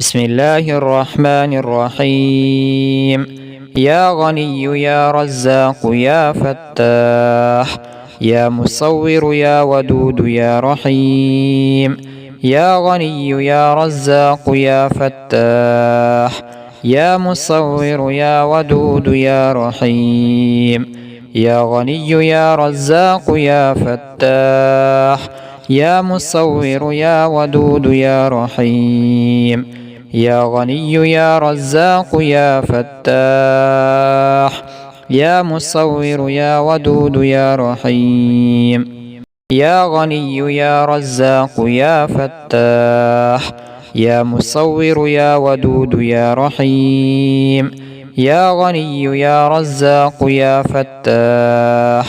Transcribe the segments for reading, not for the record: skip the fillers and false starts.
بسم الله الرحمن الرحيم. يا غني يا رزاق يا فتاح، يا مصور يا ودود يا رحيم. يا غني يا رزاق يا فتاح، يا مصور يا ودود يا رحيم. يا غني يا رزاق يا فتاح، يا مصور يا ودود يا رحيم. يا غني يا رزاق يا فتاح، يا مصور يا ودود يا رحيم. يا غني يا رزاق يا فتاح، يا مصور يا ودود يا رحيم. يا غني يا رزاق يا فتاح،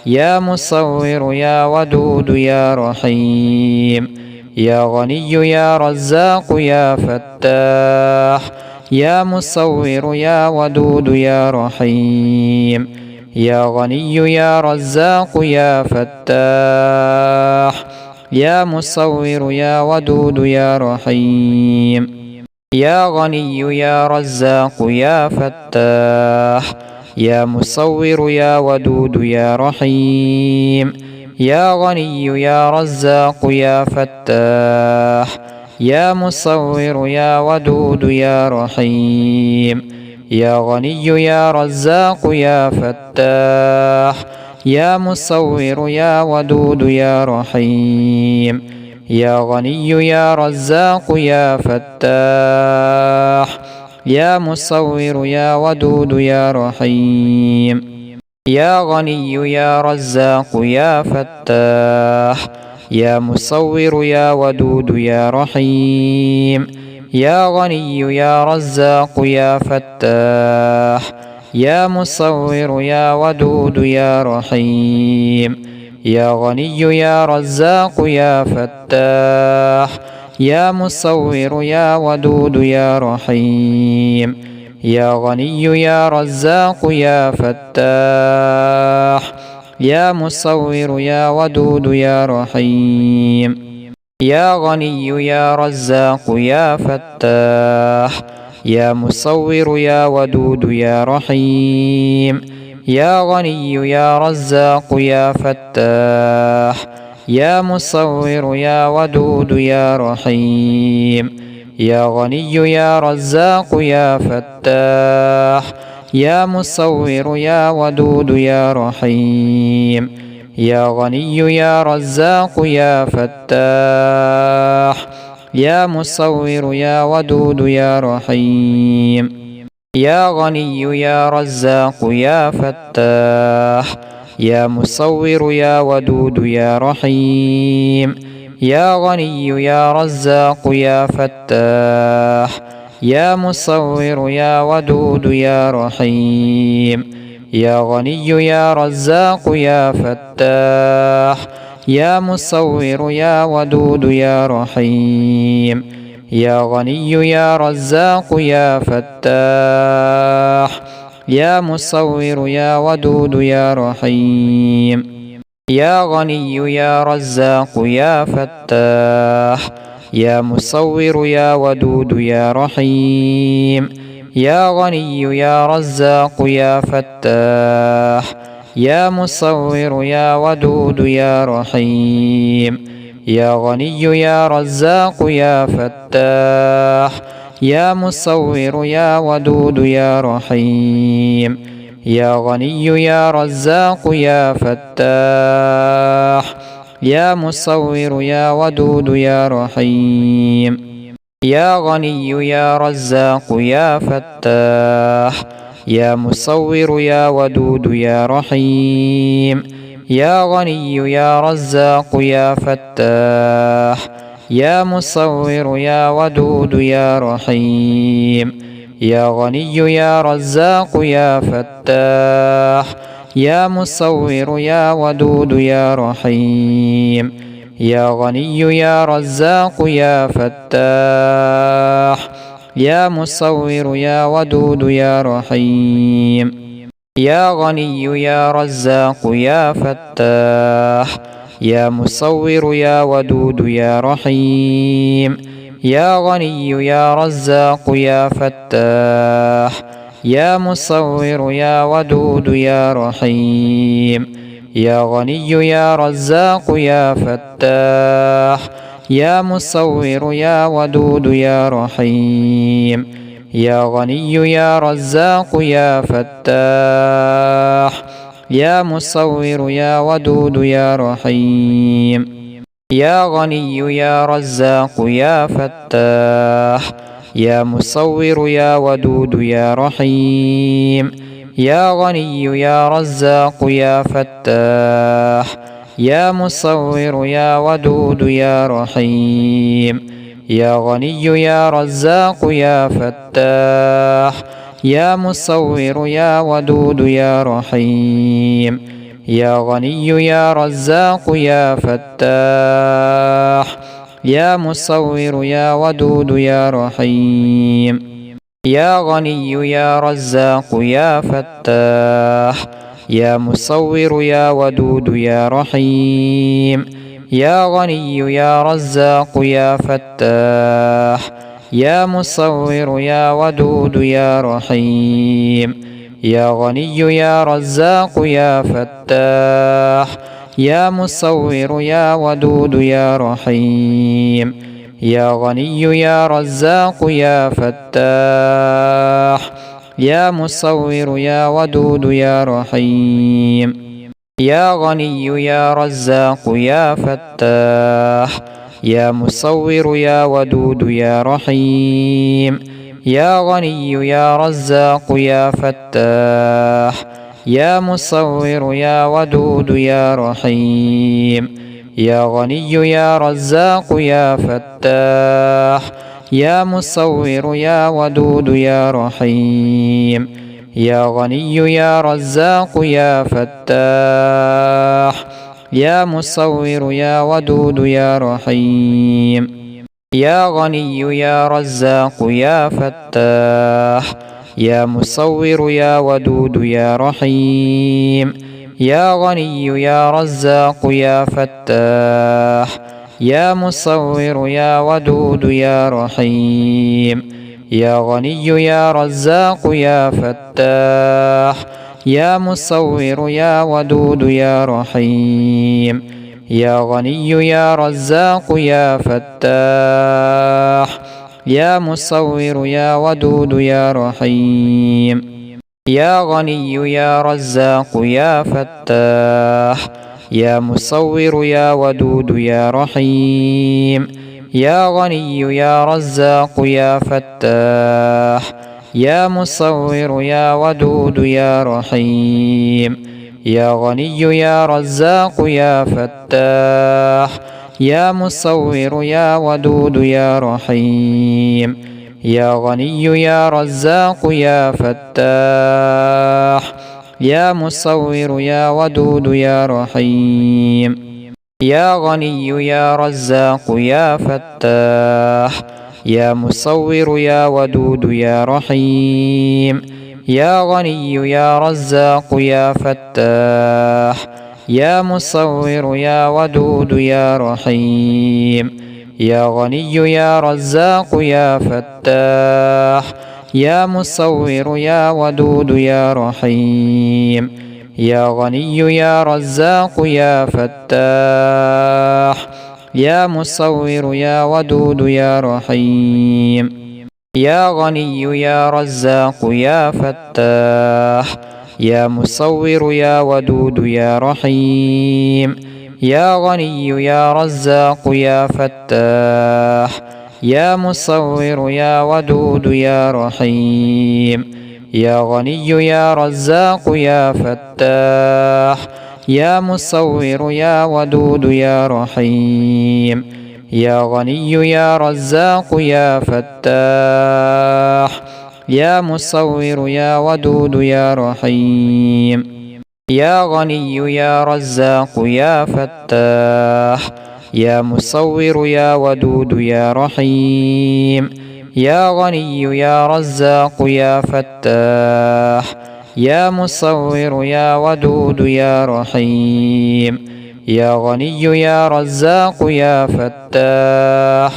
يا مصور يا ودود يا رحيم. يا غني يا رزاق يا فتاح، يا مصور يا ودود يا رحيم. يا غني يا رزاق يا فتاح، يا مصور يا ودود يا رحيم. يا غني يا رزاق يا فتاح، يا مصور يا ودود يا رحيم. يا غني يا رزاق يا فتاح، يا مصور يا ودود يا رحيم. يا غني يا رزاق يا فتاح، يا مصور يا ودود يا رحيم. يا غني يا رزاق يا فتاح، يا مصور يا ودود يا رحيم. يا غني يا رزاق يا فتاح، يا مصور يا ودود يا رحيم. يا غني يا رزاق يا فتاح، يا مصور يا ودود يا رحيم. يا غني يا رزاق يا فتاح، يا مصور يا ودود يا رحيم. يا غني يا رزاق يا فتاح، يا مصور يا ودود يا رحيم. يا غني يا رزاق يا فتاح، يا مصور يا ودود يا رحيم. يا غني يا رزاق يا فتاح، يا مصور يا ودود يا رحيم. يا غني يا رزاق يا فتاح، يا مصور يا ودود يا رحيم. يا غني يا رزاق يا فتاح، يا مصور يا ودود يا رحيم. يا غني يا رزاق يا فتاح، يا مصور يا ودود يا رحيم. يا غني يا رزاق يا فتاح، يا مصور يا ودود يا رحيم. يا غني يا رزاق يا فتاح، يا مصور يا ودود يا رحيم. يا غني يا رزاق يا فتاح، يا مصور يا ودود يا رحيم. يا غني يا رزاق يا فتاح، يا مصور يا ودود يا رحيم. يا غني يا رزاق يا فتاح، يا مصور يا ودود يا رحيم. يا غني يا رزاق يا فتاح، يا مصور يا ودود يا رحيم. يا غني يا رزاق يا فتاح، يا مصور يا ودود يا رحيم. يا غني يا رزاق يا فتاح، يا مصور يا ودود يا رحيم. يا غني يا رزاق يا فتاح، يا مصور يا ودود يا رحيم. يا غني يا رزاق يا فتاح، يا مصور يا ودود يا رحيم. يا غني يا رزاق يا فتاح، يا مصور يا ودود يا رحيم. يا غني يا رزاق يا فتاح، يا مصور يا ودود يا رحيم. يا غني يا رزاق يا فتاح يا مصور يا ودود يا رحيم يا غني يا رزاق يا فتاح يا مصور يا ودود يا رحيم يا غني يا رزاق يا فتاح يا مصور يا ودود يا رحيم يا غني يا رزاق يا فتاح يا مصور يا ودود يا رحيم يا غني يا رزاق يا فتاح يا مصور يا ودود يا رحيم يا غني يا رزاق يا فتاح يا مصور يا ودود يا رحيم يا غني يا رزاق يا فتاح يا مصور يا ودود يا رحيم يا غني يا رزاق يا فتاح يا مصور يا ودود يا رحيم يا غني يا رزاق يا فتاح يا مصور يا ودود يا رحيم يا غني يا رزاق يا فتاح يا مصور يا ودود يا رحيم يا غني يا رزاق يا فتاح يا مصور يا ودود يا رحيم يا غني يا رزاق يا فتاح يا مصور يا ودود يا رحيم يا غني يا رزاق يا فتاح يا مصور يا ودود يا رحيم يا غني يا رزاق يا فتاح يا مصور يا ودود يا رحيم يا غني يا رزاق يا فتاح يا مصور يا ودود يا رحيم يا غني يا رزاق يا فتاح يا مصور يا ودود يا رحيم يا غني يا رزاق يا فتاح يا مصور يا ودود يا رحيم يا غني يا رزاق يا فتاح يا مصور يا ودود يا رحيم يا غني يا رزاق يا فتاح يا مصور يا ودود يا رحيم يا غني يا رزاق يا فتاح يا مصور يا ودود يا رحيم يا غني يا رزاق يا فتاح يا مصور يا ودود يا رحيم يا غني يا رزاق يا فتاح يا مصور يا ودود يا رحيم يا غني يا رزاق يا فتاح يا مصور يا ودود يا رحيم يا غني يا رزاق يا فتاح يا مصور يا ودود يا رحيم يا غني يا رزاق يا فتاح يا مصور يا ودود يا رحيم يا غني يا رزاق يا فتاح يا مصور يا ودود يا رحيم يا غني يا رزاق يا فتاح يا مصور يا ودود يا رحيم يا غني يا رزاق يا فتاح يا مصور يا ودود يا رحيم يا غني يا رزاق يا فتاح يا مصور يا ودود يا رحيم يا غني يا رزاق يا فتاح يا مصور يا ودود يا رحيم يا غني يا رزاق يا فتاح يا مصور يا ودود يا رحيم يا غني يا رزاق يا فتاح يا مصور يا ودود يا رحيم يا غني يا رزاق يا فتاح يا مصور يا ودود يا رحيم يا غني يا رزاق يا فتاح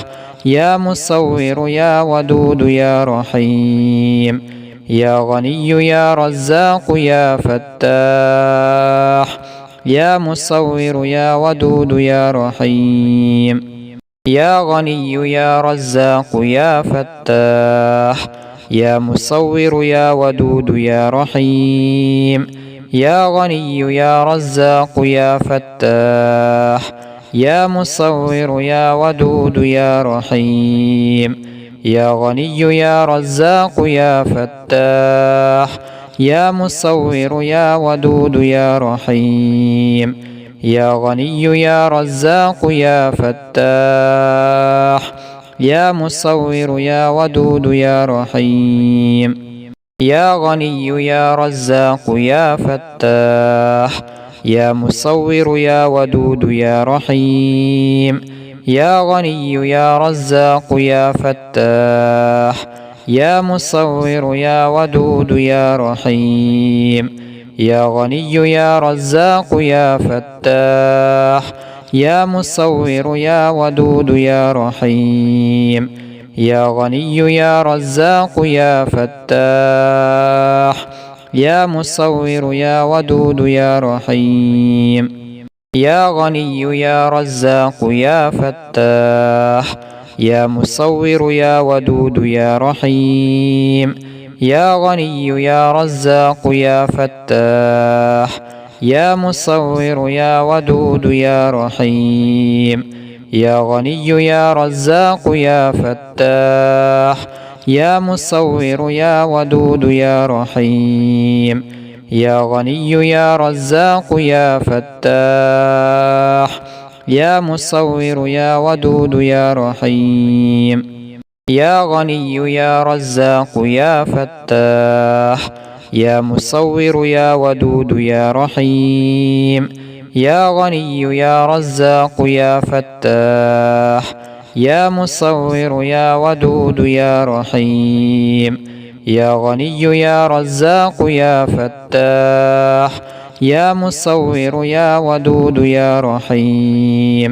يا مصور يا ودود يا رحيم يا غني يا رزاق يا فتاح يا مصور يا ودود يا رحيم يا غني يا رزاق يا فتاح يا مصور يا ودود يا رحيم يا غني يا رزاق يا فتاح يا مصور يا ودود يا رحيم يا غني يا رزاق يا فتاح يا مصور يا ودود يا رحيم يا غني يا رزاق يا فتاح يا مصور يا ودود يا رحيم يا غني يا رزاق يا فتاح يا مصور يا ودود يا رحيم يا غني يا رزاق يا فتاح يا مصور يا ودود يا رحيم يا غني يا رزاق يا فتاح يا مصور يا ودود يا رحيم يا غني يا رزاق يا فتاح يا مصور يا ودود يا رحيم يا غني يا رزاق يا فتاح يا مصور يا ودود يا رحيم يا غني يا رزاق يا فتاح يا مصور يا ودود يا رحيم يا غني يا رزاق يا فتاح يا مصور يا ودود يا رحيم يا غني يا رزاق يا فتاح يا مصور يا ودود يا رحيم يا غني يا رزاق يا فتاح يا مصور يا ودود يا رحيم يا غني يا رزاق يا فتاح يا مصور يا ودود يا رحيم يا غني يا رزاق يا فتاح يا مصور يا ودود يا رحيم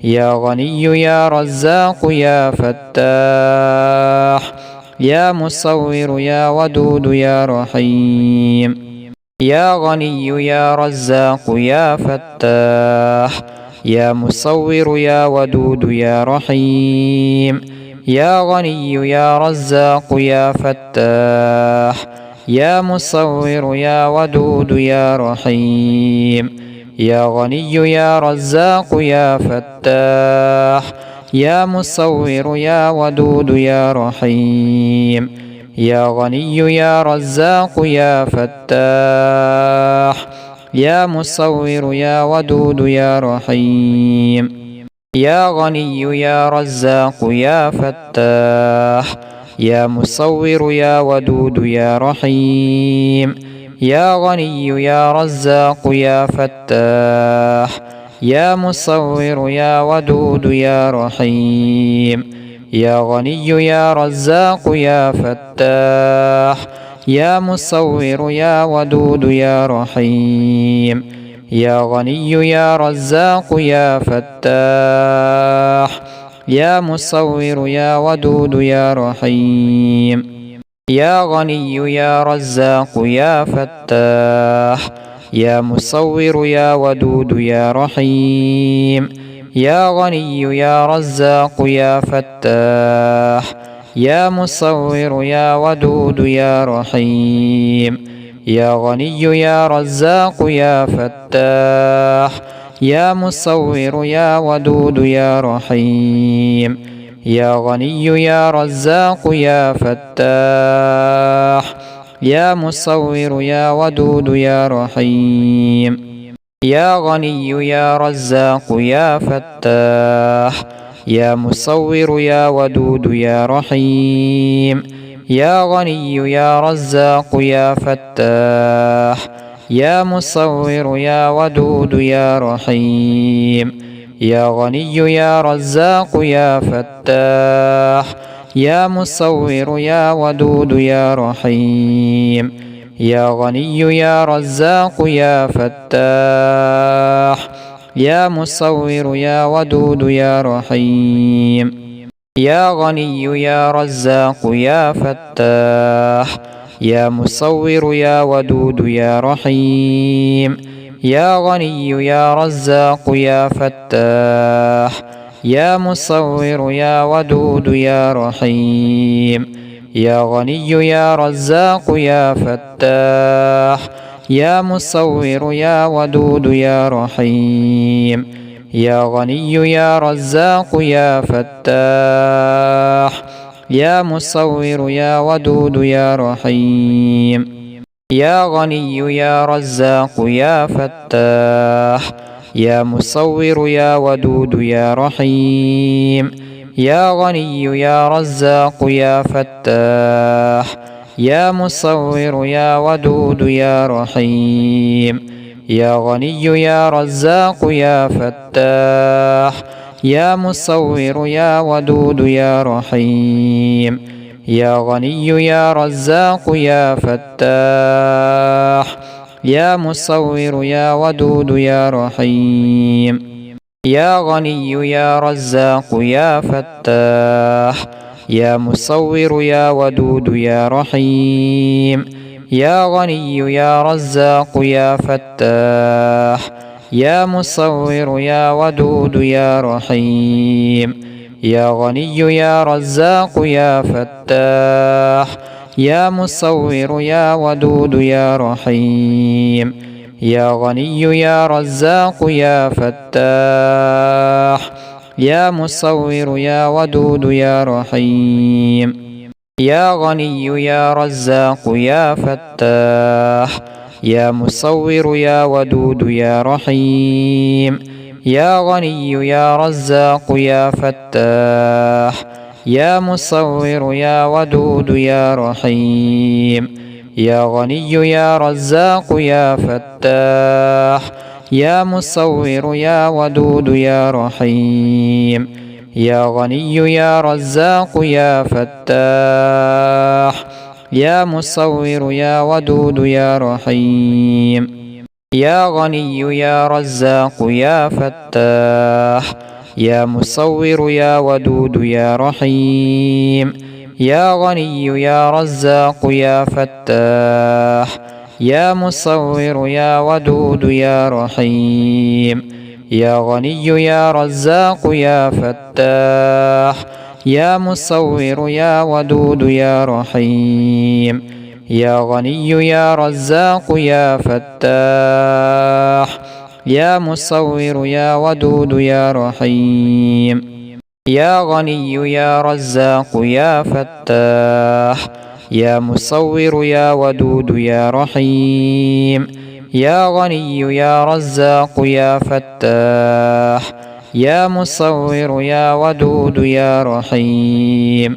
يا غني يا رزاق يا فتاح يا مصور يا ودود يا رحيم يا غني يا رزاق يا فتاح يا مصور يا ودود يا رحيم يا غني يا رزاق يا فتاح يا مصور يا ودود يا رحيم يا غني يا رزاق يا فتاح يا مصور يا ودود يا رحيم يا غني يا رزاق يا فتاح يا مصور يا ودود يا رحيم يا غني يا رزاق يا فتاح يا مصور يا ودود يا رحيم يا غني يا رزاق يا فتاح يا مصور يا ودود يا رحيم يا غني يا رزاق يا فتاح يا مصور يا ودود يا رحيم يا غني يا رزاق يا فتاح يا مصور يا ودود يا رحيم يا غني يا رزاق يا فتاح يا مصور يا ودود يا رحيم يا غني يا رزاق يا فتاح يا مصور يا ودود يا رحيم يا غني يا رزاق يا فتاح يا مصور يا ودود يا رحيم يا غني يا رزاق يا فتاح يا مصور يا ودود يا رحيم يا غني يا رزاق يا فتاح يا مصور يا ودود يا رحيم يا غني يا رزاق يا فتاح يا مصور يا ودود يا رحيم يا غني يا رزاق يا فتاح يا مصور يا ودود يا رحيم يا غني يا رزاق يا فتاح يا مصور يا ودود يا رحيم يا غني يا رزاق يا فتاح يا مصور يا ودود يا رحيم يا غني يا رزاق يا فتاح يا مصور يا ودود يا رحيم يا غني يا رزاق يا فتاح يا مصور يا ودود يا رحيم يا غني يا رزاق يا فتاح يا مصور يا ودود يا رحيم يا غني يا رزاق يا فتاح يا مصور يا ودود يا رحيم يا غني يا رزاق يا فتاح يا مصور يا ودود يا رحيم يا غني يا رزاق يا فتاح يا مصور يا ودود يا رحيم يا غني يا رزاق يا فتاح يا مصور يا ودود يا رحيم يا غني يا رزاق يا فتاح يا مصور يا ودود يا رحيم يا غني يا رزاق يا فتاح يا مصور يا ودود يا رحيم يا غني يا رزاق يا فتاح يا مصور يا ودود يا رحيم يا غني يا رزاق يا فتاح يا مصور يا ودود يا رحيم يا غني يا رزاق يا فتاح يا مصور يا ودود يا رحيم يا غني يا رزاق يا فتاح يا مصور يا ودود يا رحيم يا غني يا رزاق يا فتاح يا مصور يا ودود يا رحيم يا غني يا رزاق يا فتاح يا مصور يا ودود يا رحيم يا غني يا رزاق يا فتاح يا مصور يا ودود يا رحيم يا غني يا رزاق يا فتاح يا مصور يا ودود يا رحيم يا غني يا رزاق يا فتاح يا مصور يا ودود يا رحيم يا غني يا رزاق يا فتاح يا مصور يا ودود يا رحيم يا غني يا رزاق يا فتاح يا مصور يا ودود يا رحيم يا غني يا رزاق يا فتاح يا مصور يا ودود يا رحيم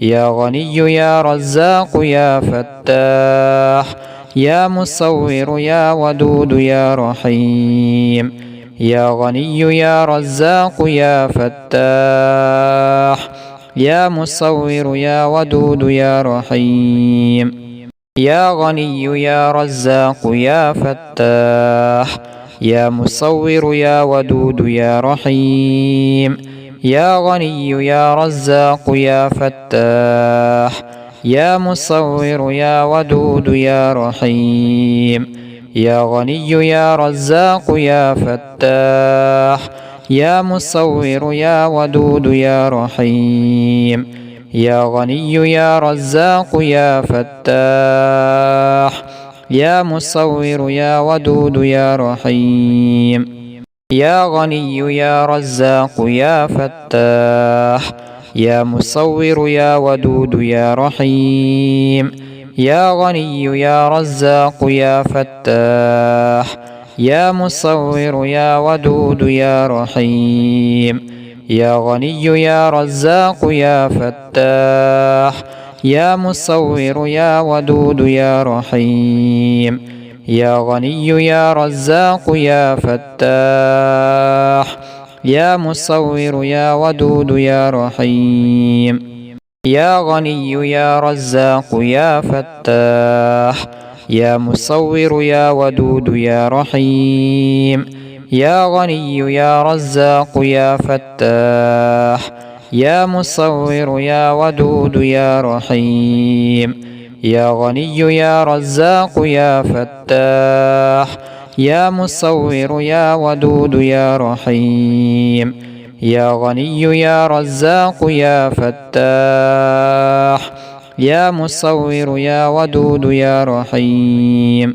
يا غني يا رزاق يا فتاح يا مصور يا ودود يا رحيم يا غني يا رزاق يا فتاح يا مصور يا ودود يا رحيم يا غني يا رزاق يا فتاح يا مصور يا ودود يا رحيم يا غني يا رزاق يا فتاح يا مصور يا ودود يا رحيم يا غني يا رزاق يا فتاح يا مصور يا ودود يا رحيم يا غني يا رزاق يا فتاح يا مصور يا ودود يا رحيم يا غني يا رزاق يا فتاح يا مصور يا ودود يا رحيم يا غني يا رزاق يا فتاح يا مصور يا ودود يا رحيم يا غني يا رزاق يا فتاح يا مصور يا ودود يا رحيم يا غني يا رزاق يا فتاح يا مصور يا ودود يا رحيم يا غني يا رزاق يا فتاح يا مصور يا ودود يا رحيم يا غني يا رزاق يا فتاح يا مصور يا ودود يا رحيم يا غني يا رزاق يا فتاح يا مصور يا ودود يا رحيم يا غني يا رزاق يا فتاح يا مصور يا ودود يا رحيم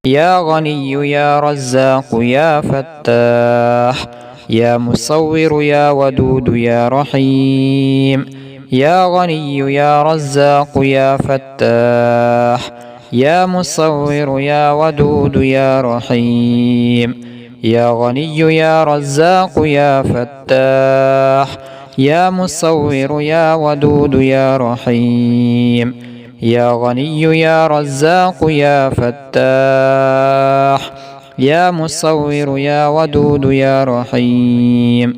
يا غني يا رزاق يا فتاح يا مصور يا ودود يا رحيم يا غني يا رزاق يا فتاح يا مصور يا ودود يا رحيم يا غني يا رزاق يا فتاح يا مصور يا ودود يا رحيم يا غني يا رزاق يا فتاح يا مصور يا ودود يا رحيم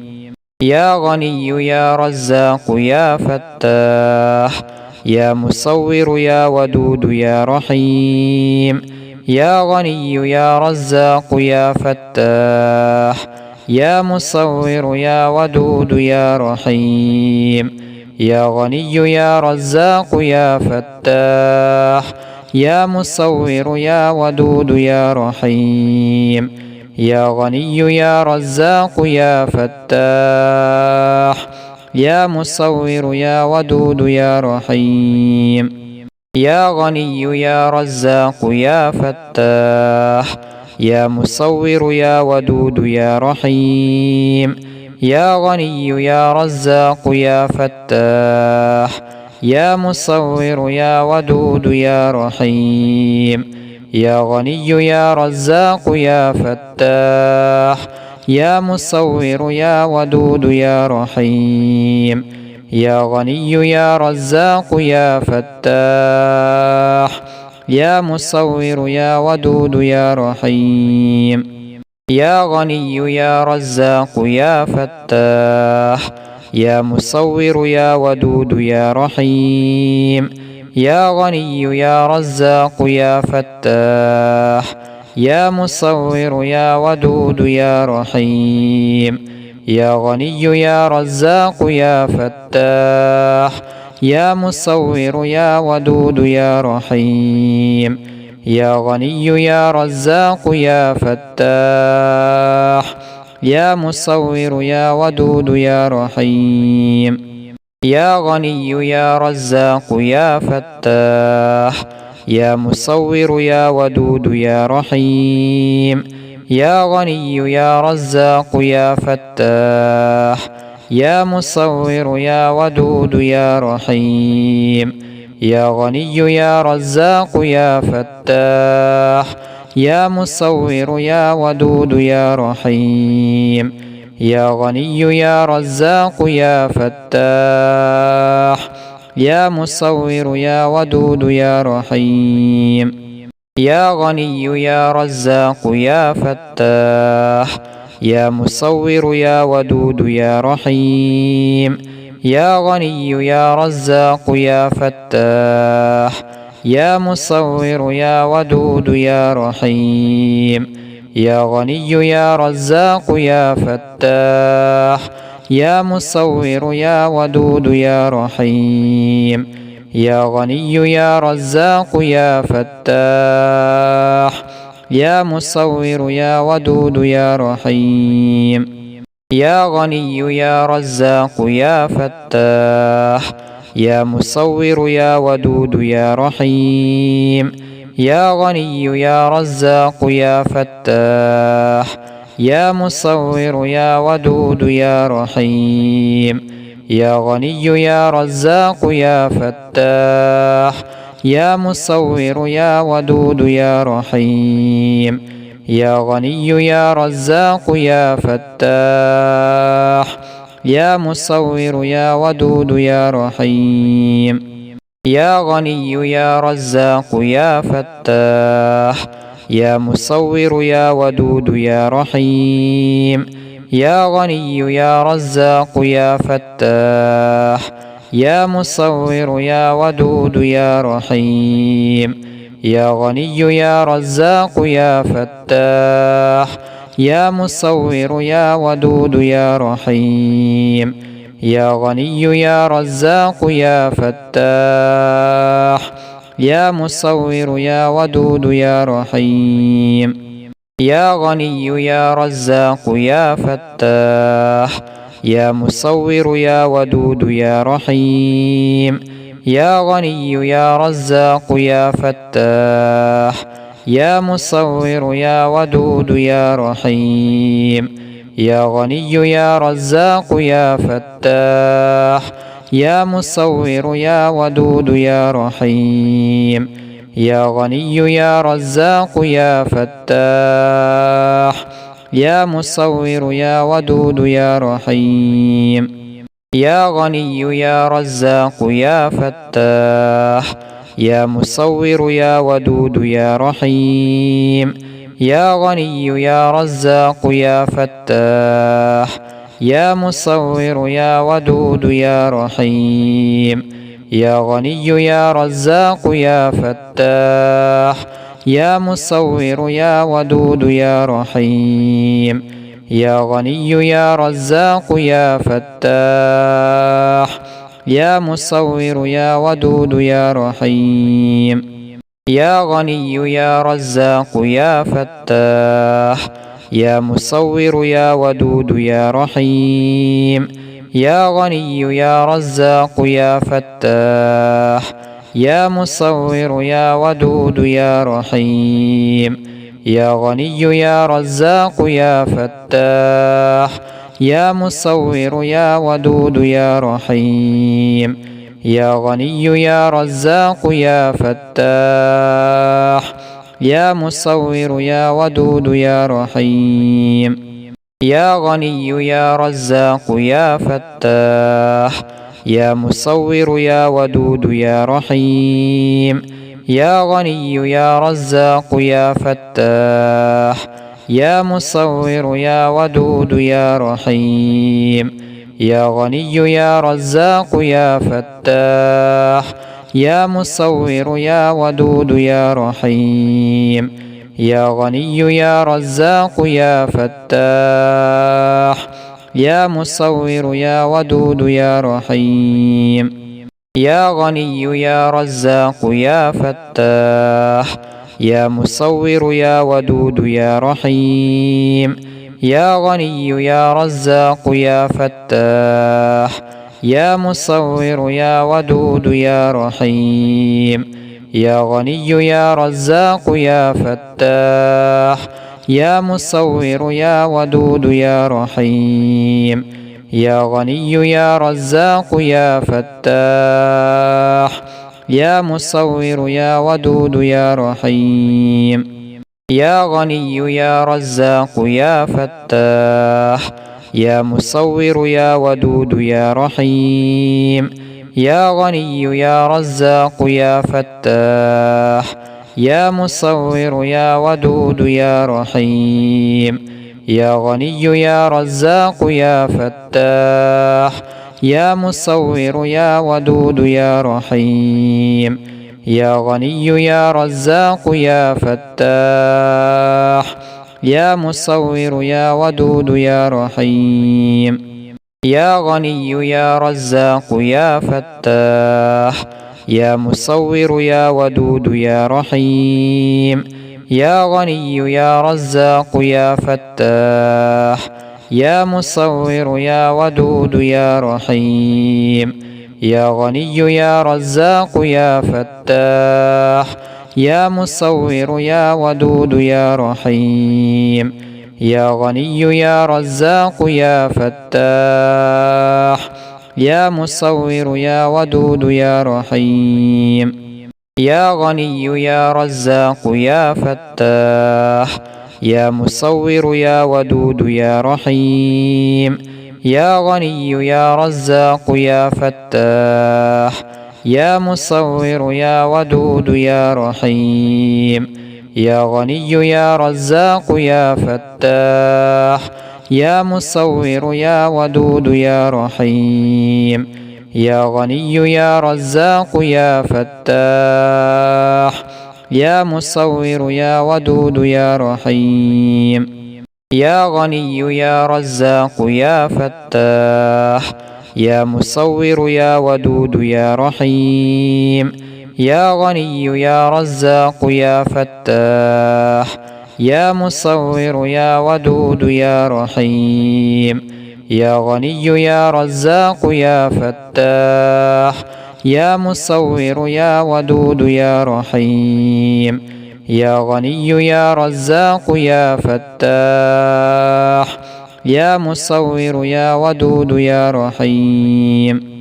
يا غني يا رزاق يا فتاح يا مصور يا ودود يا رحيم يا غني يا رزاق يا فتاح يا مصور يا ودود يا رحيم يا غني يا رزاق يا فتاح يا مصور يا ودود يا رحيم يا غني يا رزاق يا فتاح يا مصور يا ودود يا رحيم يا غني يا رزاق يا فتاح يا مصور يا ودود يا رحيم يا غني يا رزاق يا فتاح يا مصور يا ودود يا رحيم يا غني يا رزاق يا فتاح يا مصور يا ودود يا رحيم يا غني يا رزاق يا فتاح يا مصور يا ودود يا رحيم يا غني يا رزاق يا فتاح يا مصور يا ودود يا رحيم يا غني يا رزاق يا فتاح يا مصور يا ودود يا رحيم يا غني يا رزاق يا فتاح يا مصور يا ودود يا رحيم يا غني يا رزاق يا فتاح يا مصور يا ودود يا رحيم يا غني يا رزاق يا فتاح يا مصور يا ودود يا رحيم يا غني يا رزاق يا فتاح يا مصور يا ودود يا رحيم يا غني يا رزاق يا فتاح يا مصور يا ودود يا رحيم يا غني يا رزاق يا فتاح يا مصور يا ودود يا رحيم يا غني يا رزاق يا فتاح يا مصور يا ودود يا رحيم يا غني يا رزاق يا فتاح يا مصور يا ودود يا رحيم يا غني يا رزاق يا فتاح يا مصور يا ودود يا رحيم يا غني يا رزاق يا فتاح يا مصور يا ودود يا رحيم يا غني يا رزاق يا فتاح يا مصور يا ودود يا رحيم يا غني يا رزاق يا فتاح يا مصور يا ودود يا رحيم يا غني يا رزاق يا فتاح يا مصور يا ودود يا رحيم يا غني يا رزاق يا فتاح يا مصور يا ودود يا رحيم يا غني يا رزاق يا فتاح يا مصور يا ودود يا رحيم يا غني يا رزاق يا فتاح يا مصور يا ودود يا رحيم يا غني يا رزاق يا فتاح يا مصور يا ودود يا رحيم يا غني يا رزاق يا فتاح يا مصور يا ودود يا رحيم يا غني يا رزاق يا فتاح يا مصور يا ودود يا رحيم يا غني يا رزاق يا فتاح يا مصور يا ودود يا رحيم يا غني يا رزاق يا فتاح يا مصور يا ودود يا رحيم يا غني يا رزاق يا فتاح يا مصور يا ودود يا رحيم يا غني يا رزاق يا فتاح يا مصور يا ودود يا رحيم يا غني يا رزاق يا فتاح يا مصور يا ودود يا رحيم يا غني يا رزاق يا فتاح يا مصور يا ودود يا رحيم يا غني يا رزاق يا فتاح يا مصور يا ودود يا رحيم يا غني يا رزاق يا فتاح يا مصور يا ودود يا رحيم يا غني يا رزاق يا فتاح يا مصور يا ودود يا رحيم يا غني يا رزاق يا فتاح يا مصور يا ودود يا رحيم يا غني يا رزاق يا فتاح يا مصور يا ودود يا رحيم يا غني يا رزاق يا فتاح يا مصور يا ودود يا رحيم يا غني يا رزاق يا فتاح يا مصور يا ودود يا رحيم يا غني يا رزاق يا فتاح يا مصور يا ودود يا رحيم يا غني يا رزاق يا فتاح يا مصور يا ودود يا رحيم يا غني يا رزاق يا فتاح يا مصور يا ودود يا رحيم يا غني يا رزاق يا فتاح يا مصور يا ودود يا رحيم يا غني يا رزاق يا فتاح يا مصور يا ودود يا رحيم يا غني يا رزاق يا فتاح يا مصور يا ودود يا رحيم يا غني يا رزاق يا فتاح يا مصور يا ودود يا رحيم يا غني يا رزاق يا فتاح يا مصور يا ودود يا رحيم يا غني يا رزاق يا فتاح يا مصور يا ودود يا رحيم يا غني يا رزاق يا فتاح يا مصور يا ودود يا رحيم يا غني يا رزاق يا فتاح يا مصور يا ودود يا رحيم يا غني يا رزاق يا فتاح يا مصور يا ودود يا رحيم يا غني يا رزاق يا فتاح يا مصور يا ودود يا رحيم يا غني يا رزاق يا فتاح يا مصور يا ودود يا رحيم يا غني يا رزاق يا فتاح يا مصور يا ودود يا رحيم يا غني يا رزاق يا فتاح يا مصور يا ودود يا رحيم يا غني يا رزاق يا فتاح يا مصور يا ودود يا رحيم يا غني يا رزاق يا فتاح يا مصور يا ودود يا رحيم يا غني يا رزاق يا فتاح يا مصور يا ودود يا رحيم يا غني يا رزاق يا فتاح يا مصور يا ودود يا رحيم يا غني يا رزاق يا فتاح يا مصور يا ودود يا رحيم يا غني يا رزاق يا فتاح يا مصور يا ودود يا رحيم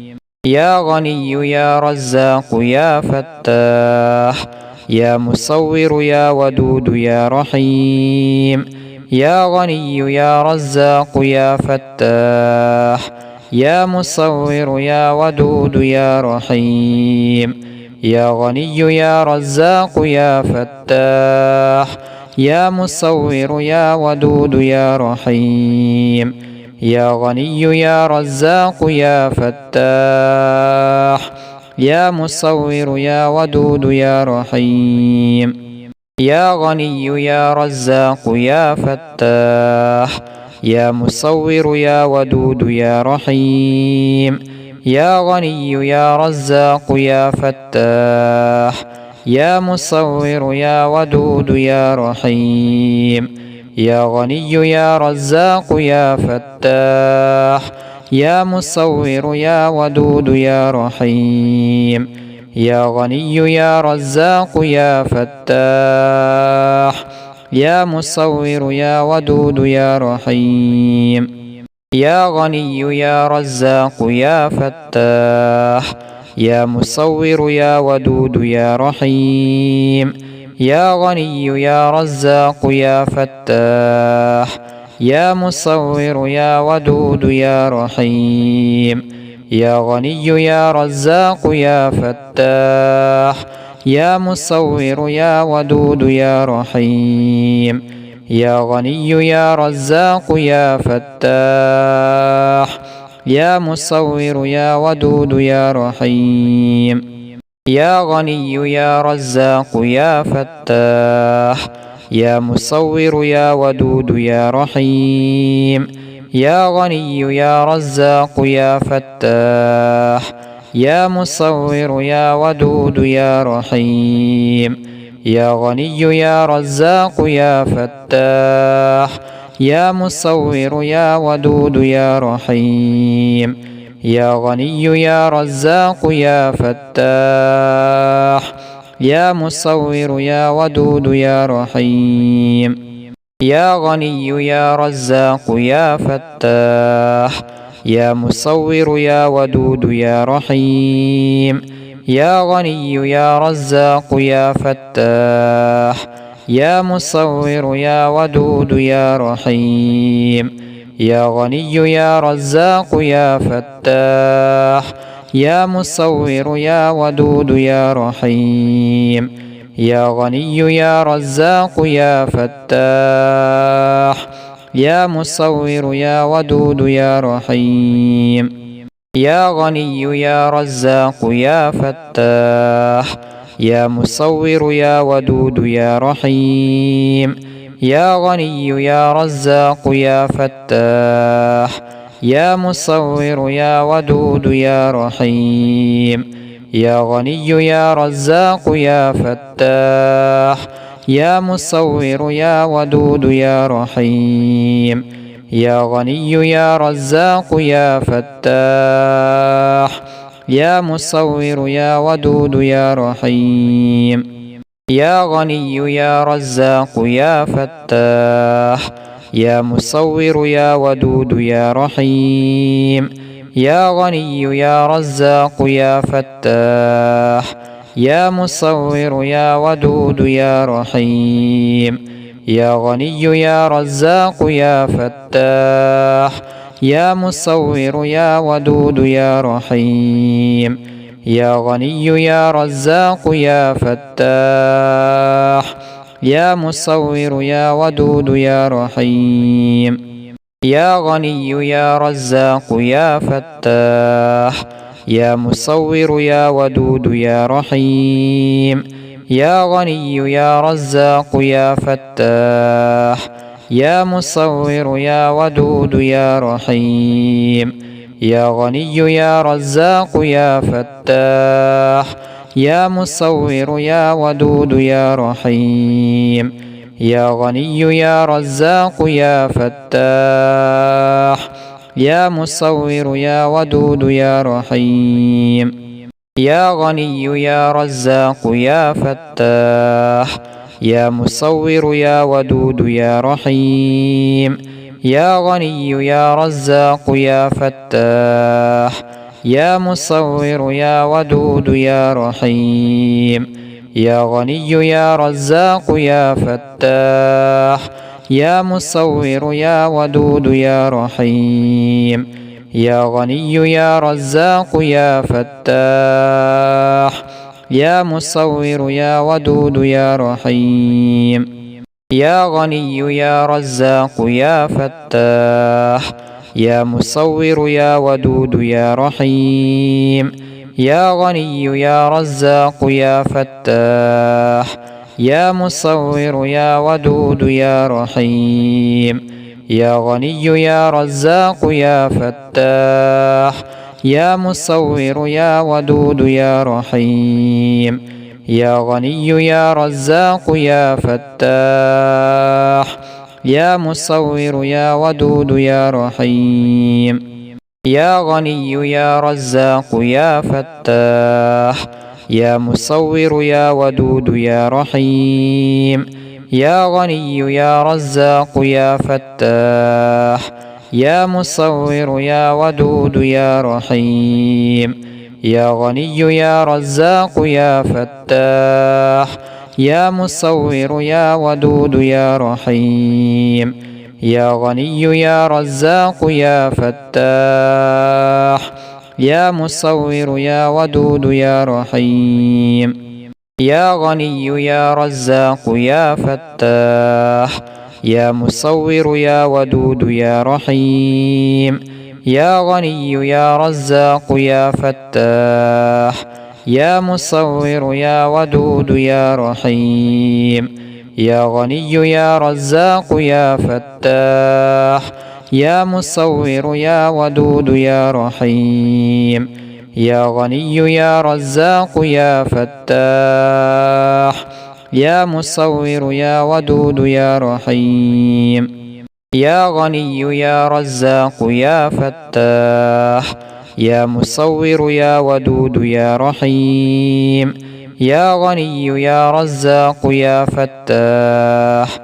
يا غني يا رزاق يا فتاح يا مصور يا ودود يا رحيم يا غني يا رزاق يا فتاح يا مصور يا ودود يا رحيم يا غني يا رزاق يا فتاح يا مصور يا ودود يا رحيم يا غني يا رزاق يا فتاح يا مصور يا ودود يا رحيم يا غني يا رزاق يا فتاح يا مصور يا ودود يا رحيم يا غني يا رزاق يا فتاح يا مصور يا ودود يا رحيم يا غني يا رزاق يا فتاح يا مصور يا ودود يا رحيم يا غني يا رزاق يا فتاح يا مصور يا ودود يا رحيم يا غني يا رزاق يا فتاح يا مصور يا ودود يا رحيم يا غني يا رزاق يا فتاح يا مصور يا ودود يا رحيم يا غني يا رزاق يا فتاح يا مصور يا ودود يا رحيم يا غني يا رزاق يا فتاح يا مصور يا ودود يا رحيم يا غني يا رزاق يا فتاح يا مصور يا ودود يا رحيم يا غني يا رزاق يا فتاح يا مصور يا ودود يا رحيم يا غني يا رزاق يا فتاح يا مصور يا ودود يا رحيم يا غني يا رزاق يا فتاح يا مصور يا ودود يا رحيم يا غني يا رزاق يا فتاح يا مصور يا ودود يا رحيم يا غني يا رزاق يا فتاح يا مصور يا ودود يا رحيم يا غني يا رزاق يا فتاح يا مصور يا ودود يا رحيم يا غني يا رزاق يا فتاح يا مصور يا ودود يا رحيم يا غني يا رزاق يا فتاح يا مصور يا ودود يا رحيم يا غني يا رزاق يا فتاح يا مصور يا ودود يا رحيم يا غني يا رزاق يا فتاح يا مصور يا ودود يا رحيم يا غني يا رزاق يا فتاح يا مصور يا ودود يا رحيم يا غني يا رزاق يا فتاح يا مصور يا ودود يا رحيم يا غني يا رزاق يا فتاح يا مصور يا ودود يا رحيم يا غني يا رزاق يا فتاح يا مصور يا ودود يا رحيم يا غني يا رزاق يا فتاح يا مصور يا ودود يا رحيم يا غني يا رزاق يا فتاح يا مصور يا ودود يا رحيم يا غني يا رزاق يا فتاح يا مصور يا ودود يا رحيم يا غني يا رزاق يا فتاح يا مصور يا ودود يا رحيم يا غني يا رزاق يا فتاح يا مصور يا ودود يا رحيم يا غني يا رزاق يا فتاح يا مصور يا ودود يا رحيم يا غني يا رزاق يا فتاح يا مصور يا ودود يا رحيم يا غني يا رزاق يا فتاح يا مصور يا ودود يا رحيم يا غني يا رزاق يا فتاح يا مصور يا ودود يا رحيم يا غني يا رزاق يا فتاح يا مصور يا ودود يا رحيم يا غني يا رزاق يا فتاح يا مصور يا ودود يا رحيم يا غني يا رزاق يا فتاح يا مصور يا ودود يا رحيم يا غني يا رزاق يا فتاح يا مصور يا ودود يا رحيم يا غني يا رزاق يا فتاح يا مصور يا ودود يا رحيم يا غني يا رزاق يا فتاح يا مصور يا ودود يا رحيم يا غني يا رزاق يا فتاح يا مصور يا ودود يا رحيم يا غني يا رزاق يا فتاح يا مصور يا ودود يا رحيم يا غني يا رزاق يا فتاح يا مصور يا ودود يا رحيم يا غني يا رزاق يا فتاح يا مصور يا ودود يا رحيم يا غني يا رزاق يا فتاح يا مصور يا ودود يا رحيم يا غني يا رزاق يا فتاح يا مصور يا ودود يا رحيم يا غني يا رزاق يا فتاح يا مصور يا ودود يا رحيم يا غني يا رزاق يا فتاح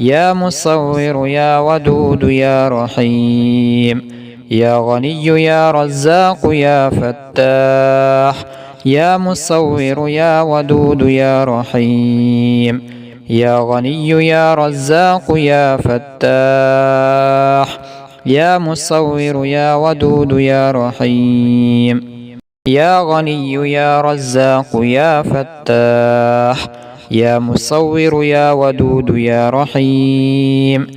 يا مصور يا ودود يا رحيم يا غني يا رزاق يا فتاح يا مصور يا ودود يا رحيم يا غني يا رزاق يا فتاح يا مصور يا ودود يا رحيم يا غني يا رزاق يا فتاح يا مصور يا ودود يا رحيم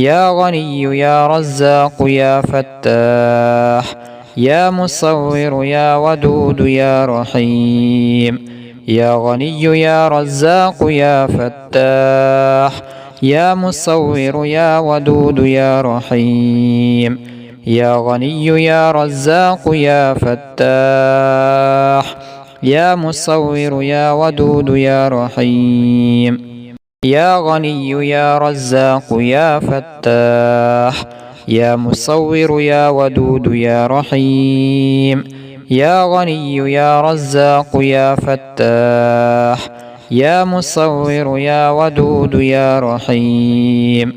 يا غني يا رزاق يا فتاح يا مصور يا ودود يا رحيم يا غني يا رزاق يا فتاح يا مصور يا ودود يا رحيم يا غني يا رزاق يا فتاح يا مصور يا ودود يا رحيم يا غني يا رزاق يا فتاح يا مصور يا ودود يا رحيم يا غني يا رزاق يا فتاح يا مصور يا ودود يا رحيم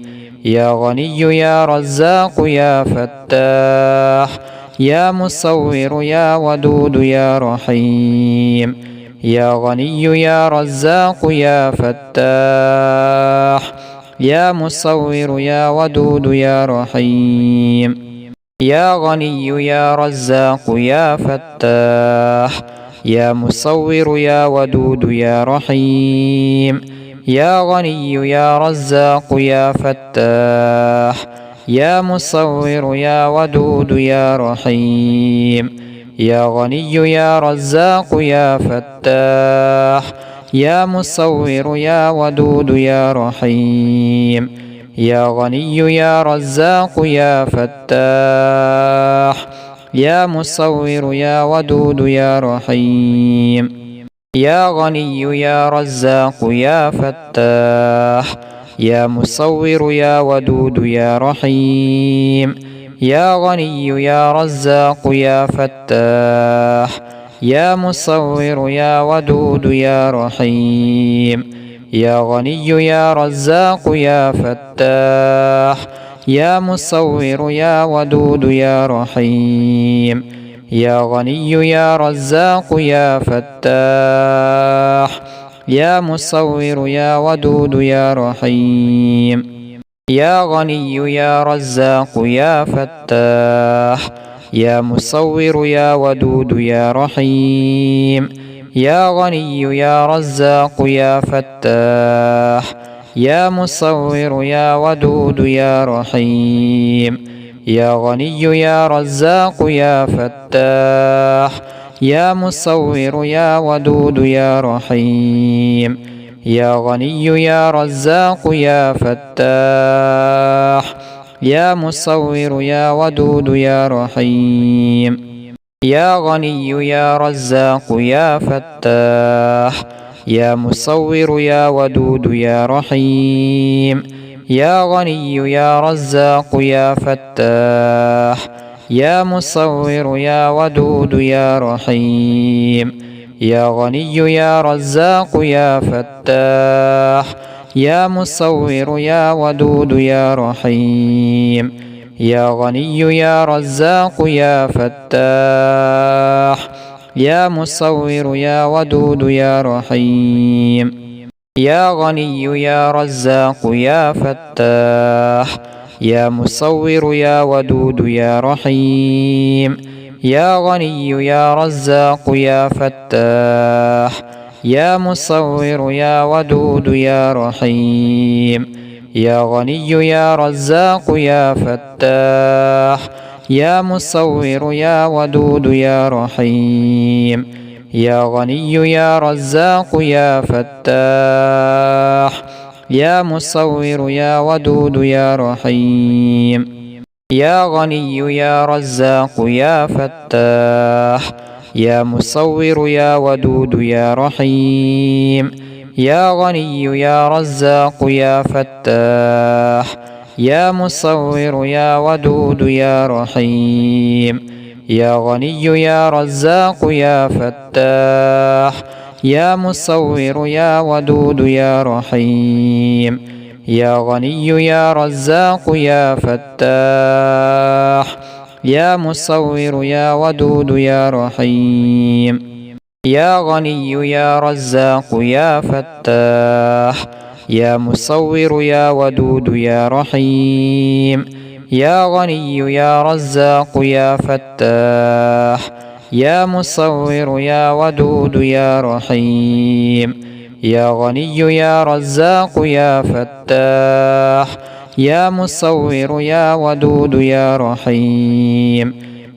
يا غني يا رزاق يا فتاح يا مصور يا ودود يا رحيم يا غني يا رزاق يا فتاح يا مصور يا ودود يا رحيم يا غني يا رزاق يا فتاح يا مصور يا ودود يا رحيم يا غني يا رزاق يا فتاح يا مصور يا ودود يا رحيم يا غني يا رزاق يا فتاح يا مصور يا ودود يا رحيم يا غني يا رزاق يا فتاح يا مصور يا ودود يا رحيم يا غني يا رزاق يا فتاح يا مصور يا ودود يا رحيم يا غني يا رزاق يا فتاح يا مصور يا ودود يا رحيم يا غني يا رزاق يا فتاح يا مصور يا ودود يا رحيم يا غني يا رزاق يا فتاح يا مصور يا ودود يا رحيم يا غني يا رزاق يا فتاح يا مصور يا ودود يا رحيم يا غني يا رزاق يا فتاح يا مصور يا ودود يا رحيم يا غني يا رزاق يا فتاح يا مصور يا ودود يا رحيم يا غني يا رزاق يا فتاح يا مصور يا ودود يا رحيم يا غني يا رزاق يا فتاح يا مصور يا ودود يا رحيم يا غني يا رزاق يا فتاح يا مصور يا ودود يا رحيم يا غني يا رزاق يا فتاح يا مصور يا ودود يا رحيم يا غني يا رزاق يا فتاح يا مصور يا ودود يا رحيم يا غني يا رزاق يا فتاح يا مصور يا ودود يا رحيم يا غني يا رزاق يا فتاح يا مصور يا ودود يا رحيم يا غني يا رزاق يا فتاح يا مصور يا ودود يا رحيم يا غني يا رزاق يا فتاح يا مصور يا ودود يا رحيم يا غني يا رزاق يا فتاح يا مصور يا ودود يا رحيم يا غني يا رزاق يا فتاح يا مصور يا ودود يا رحيم يا غني يا رزاق يا فتاح يا مصور يا ودود يا رحيم يا غني يا رزاق يا فتاح يا مصور يا ودود يا رحيم يا غني يا رزاق يا فتاح يا مصور يا ودود يا رحيم يا غني يا رزاق يا فتاح يا مصور يا ودود يا رحيم يا غني يا رزاق يا فتاح يا مصور يا ودود يا رحيم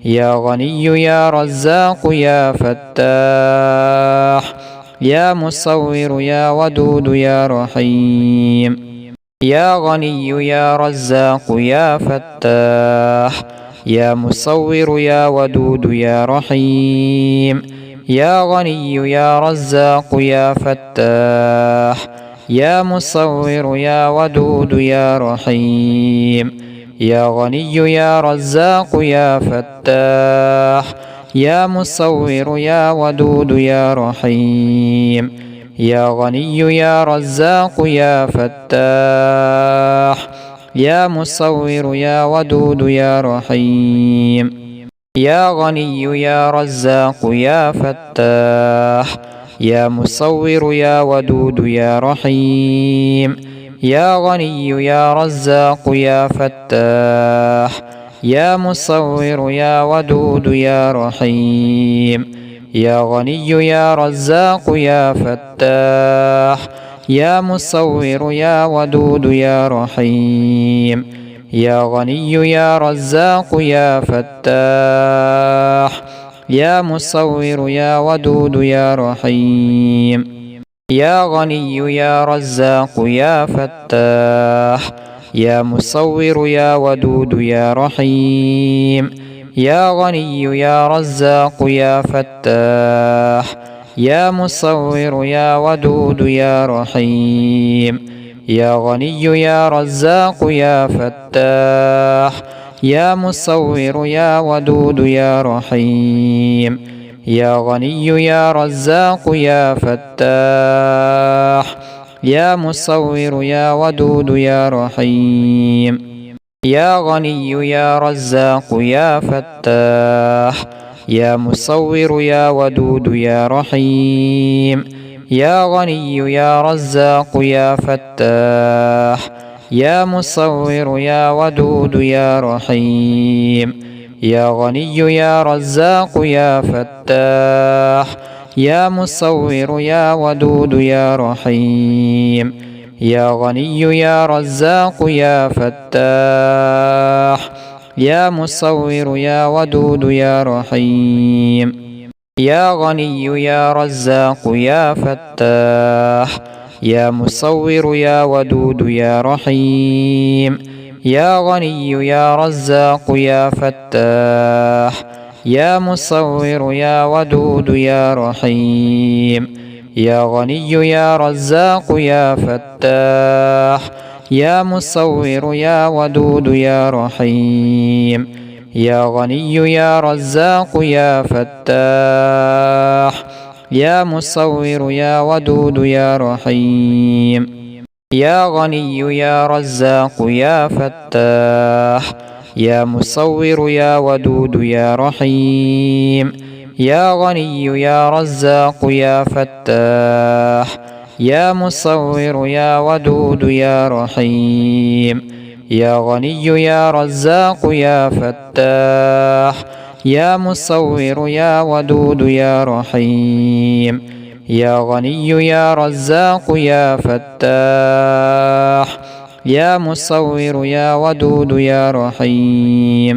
يا غني يا رزاق يا فتاح يا مصور يا ودود يا رحيم يا غني يا رزاق يا فتاح يا مصور يا ودود يا رحيم يا غني يا رزاق يا فتاح يا مصور يا ودود يا رحيم يا غني يا رزاق يا فتاح يا مصور يا ودود يا رحيم يا غني يا رزاق يا فتاح يا مصور يا ودود يا رحيم يا غني يا رزاق يا فتاح يا مصور يا ودود يا رحيم يا غني يا رزاق يا فتاح يا مصور يا ودود يا رحيم يا غني يا رزاق يا فتاح يا مصور يا ودود يا رحيم يا غني يا رزاق يا فتاح يا مصور يا ودود يا رحيم يا غني يا رزاق يا فتاح يا مصور يا ودود يا رحيم يا غني يا رزاق يا فتاح يا مصور يا ودود يا رحيم يا غني يا رزاق يا فتاح يا مصور يا ودود يا رحيم يا غني يا رزاق يا فتاح يا مصور يا ودود يا رحيم يا غني يا رزاق يا فتاح يا مصور يا ودود يا رحيم يا غني يا رزاق يا فتاح يا مصور يا ودود يا رحيم يا غني يا رزاق يا فتاح يا مصور يا ودود يا رحيم يا غني يا رزاق يا فتاح يا مصور يا ودود يا رحيم يا غني يا رزاق يا فتاح يا مصور يا ودود يا رحيم يا غني يا رزاق يا فتاح يا مصور يا ودود يا رحيم يا غني يا رزاق يا فتاح يا مصور يا ودود يا رحيم يا غني يا رزاق يا فتاح يا مصور يا ودود يا رحيم يا غني يا رزاق يا فتاح يا مصور يا ودود يا رحيم يا غني يا رزاق يا فتاح يا مصور يا ودود يا رحيم يا غني يا رزاق يا فتاح يا مصور يا ودود يا رحيم يا غني يا رزاق يا فتاح يا مصور يا ودود يا رحيم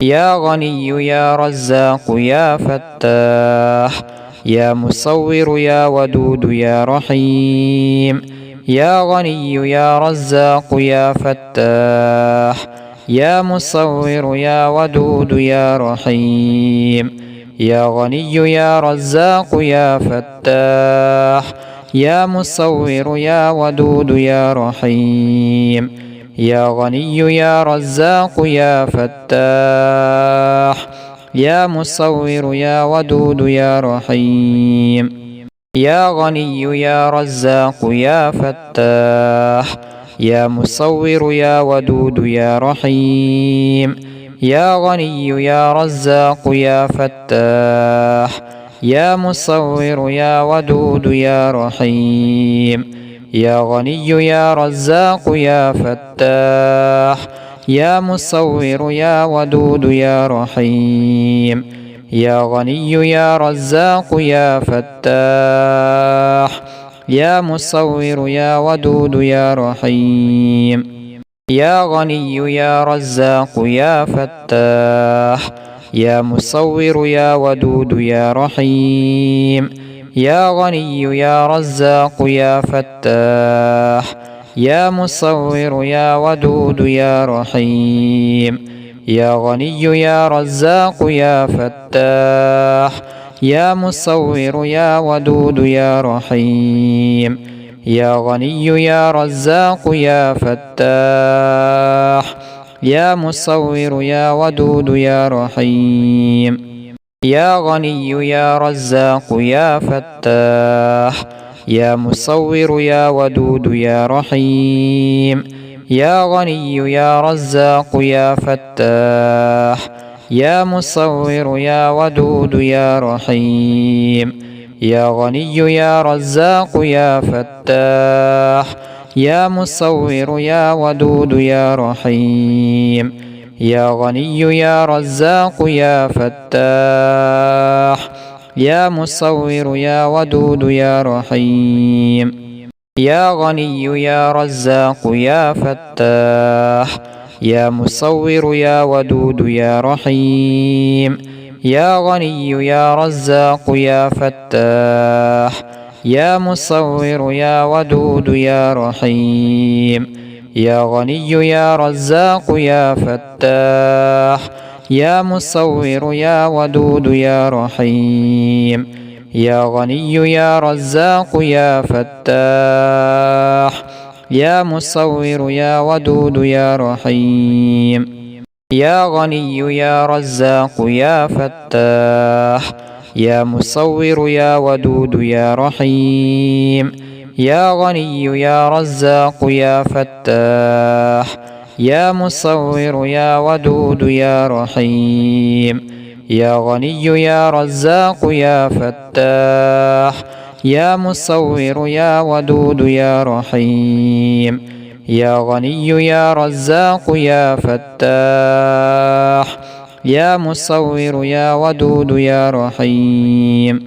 يا غني يا رزاق يا فتاح يا مصور يا ودود يا رحيم يا غني يا رزاق يا فتاح يا مصور يا ودود يا رحيم يا غني يا رزاق يا فتاح يا مصور يا ودود يا رحيم يا غني يا رزاق يا فتاح يا مصور يا ودود يا رحيم يا غني يا رزاق يا فتاح يا مصور يا ودود يا رحيم يا غني يا رزاق يا فتاح يا مصور يا ودود يا رحيم يا غني يا رزاق يا فتاح يا مصور يا ودود يا رحيم يا غني يا رزاق يا فتاح يا مصور يا ودود يا رحيم يا غني يا رزاق يا فتاح يا مصور يا ودود يا رحيم يا غني يا رزاق يا فتاح يا مصور يا ودود يا رحيم يا غني يا رزاق يا فتاح يا مصور يا ودود يا رحيم يا غني يا رزاق يا فتاح يا مصور يا ودود يا رحيم يا غني يا رزاق يا فتاح يا مصور يا ودود يا رحيم يا غني يا رزاق يا فتاح يا مصور يا ودود يا رحيم يا غني يا رزاق يا فتاح يا مصور يا ودود يا رحيم يا غني يا رزاق يا فتاح يا مصور يا ودود يا رحيم يا غني يا رزاق يا فتاح يا مصور يا ودود يا رحيم يا غني يا رزاق يا فتاح يا مصور يا ودود يا رحيم يا غني يا رزاق يا فتاح يا مصور يا ودود يا رحيم يا غني يا رزاق يا فتاح يا مصور يا ودود يا رحيم يا غني يا رزاق يا فتاح يا مصور يا ودود يا رحيم يا غني يا رزاق يا فتاح يا مصور يا ودود يا رحيم يا غني يا رزاق يا فتاح يا مصور يا ودود يا رحيم يا غني يا رزاق يا فتاح يا مصور يا ودود يا رحيم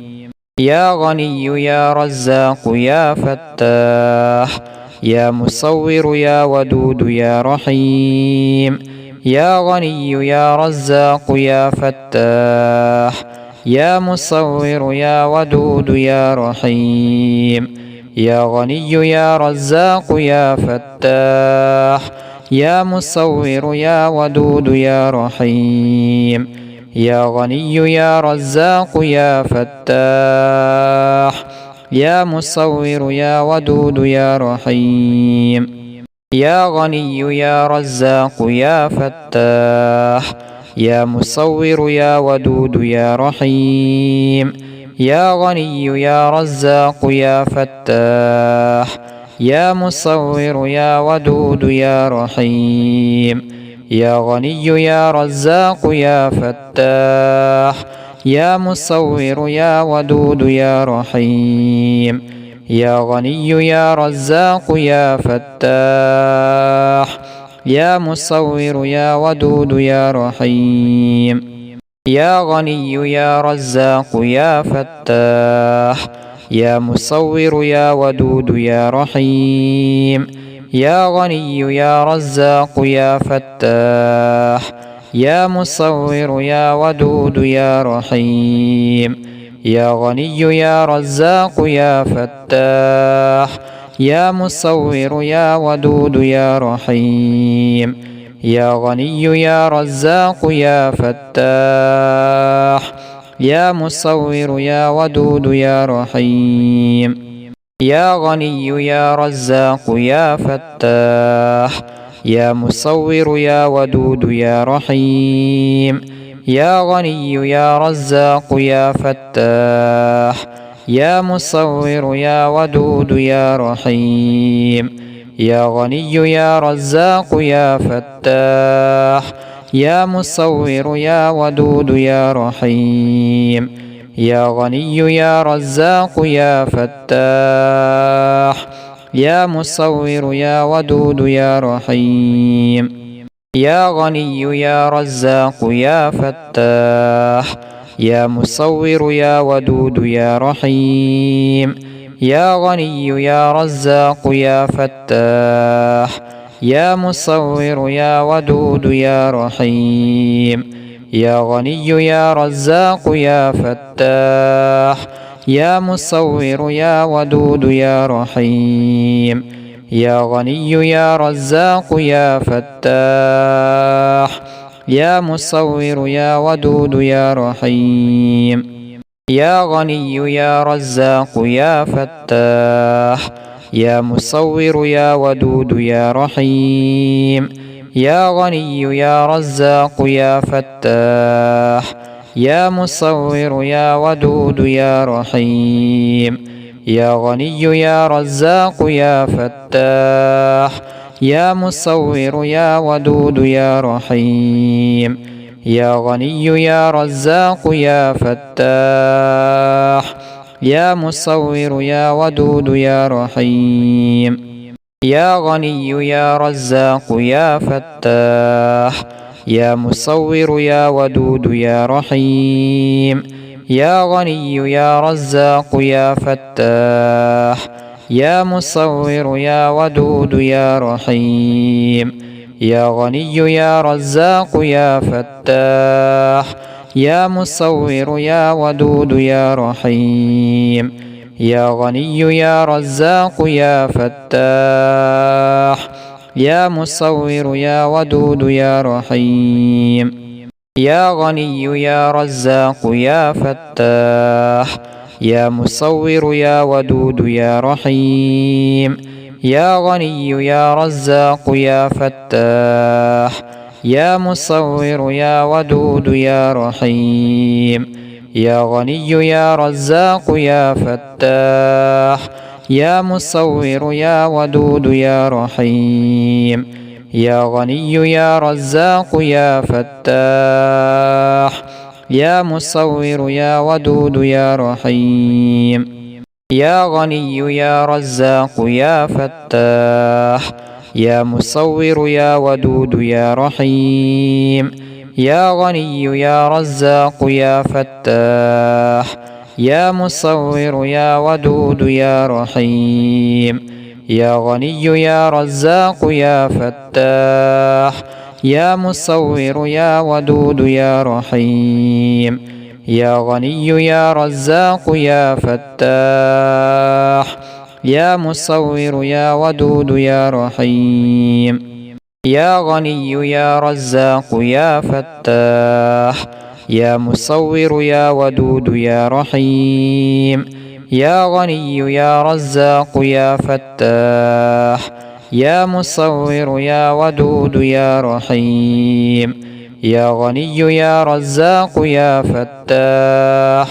يا غني يا رزاق يا فتاح يا مصور يا ودود يا رحيم يا غني يا رزاق يا فتاح يا مصور يا ودود يا رحيم يا غني يا رزاق يا فتاح يا مصور يا ودود يا رحيم يا غني يا رزاق يا فتاح يا مصور يا ودود يا رحيم يا غني يا رزاق يا فتاح يا مصور يا ودود يا رحيم يا غني يا رزاق يا فتاح يا مصور يا ودود يا رحيم يا غني يا رزاق يا فتاح يا مصور يا ودود يا رحيم يا غني يا رزاق يا فتاح يا مصور يا ودود يا رحيم يا غني يا رزاق يا فتاح يا مصور يا ودود يا رحيم يا غني يا رزاق يا فتاح يا مصور يا ودود يا رحيم يا غني يا رزاق يا فتاح يا مصور يا ودود يا رحيم يا غني يا رزاق يا فتاح يا مصور يا ودود يا رحيم يا غني يا رزاق يا فتاح يا مصور يا ودود يا رحيم يا غني يا رزاق يا فتاح يا مصور يا ودود يا رحيم يا غني يا رزاق يا فتاح يا مصور يا ودود يا رحيم يا غني يا رزاق يا فتاح يا مصور يا ودود يا رحيم يا غني يا رزاق يا فتاح يا مصور يا ودود يا رحيم يا غني يا رزاق يا فتاح يا مصور يا ودود يا رحيم يا غني يا رزاق يا فتاح يا مصور يا ودود يا رحيم يا غني يا رزاق يا فتاح يا مصور يا ودود يا رحيم يا غني يا رزاق يا فتاح يا مصور يا ودود يا رحيم يا غني يا رزاق يا فتاح يا مصور يا ودود يا رحيم يا غني يا رزاق يا فتاح يا مصور يا ودود يا رحيم يا غني يا رزاق يا فتاح يا مصور يا ودود يا رحيم يا غني يا رزاق يا فتاح يا مصور يا ودود يا رحيم يا غني يا رزاق يا فتاح يا مصور يا ودود يا رحيم يا غني يا رزاق يا فتاح يا مصور يا ودود يا رحيم يا غني يا رزاق يا فتاح يا مصور يا ودود يا رحيم يا غني يا رزاق يا فتاح يا مصور يا ودود يا رحيم يا غني يا رزاق يا فتاح يا مصور يا ودود يا رحيم يا غني يا رزاق يا فتاح يا مصور يا ودود يا رحيم يا غني يا رزاق يا فتاح يا مصور يا ودود يا رحيم يا غني يا رزاق يا فتاح يا مصور يا ودود يا رحيم يا غني يا رزاق يا فتاح يا مصور يا ودود يا رحيم يا غني يا رزاق يا فتاح يا مصور يا ودود يا رحيم يا غني يا رزاق يا فتاح يا مصور يا ودود يا رحيم يا غني يا رزاق يا فتاح يا مصور يا ودود يا رحيم يا غني يا رزاق يا فتاح يا مصور يا ودود يا رحيم يا غني يا رزاق يا فتاح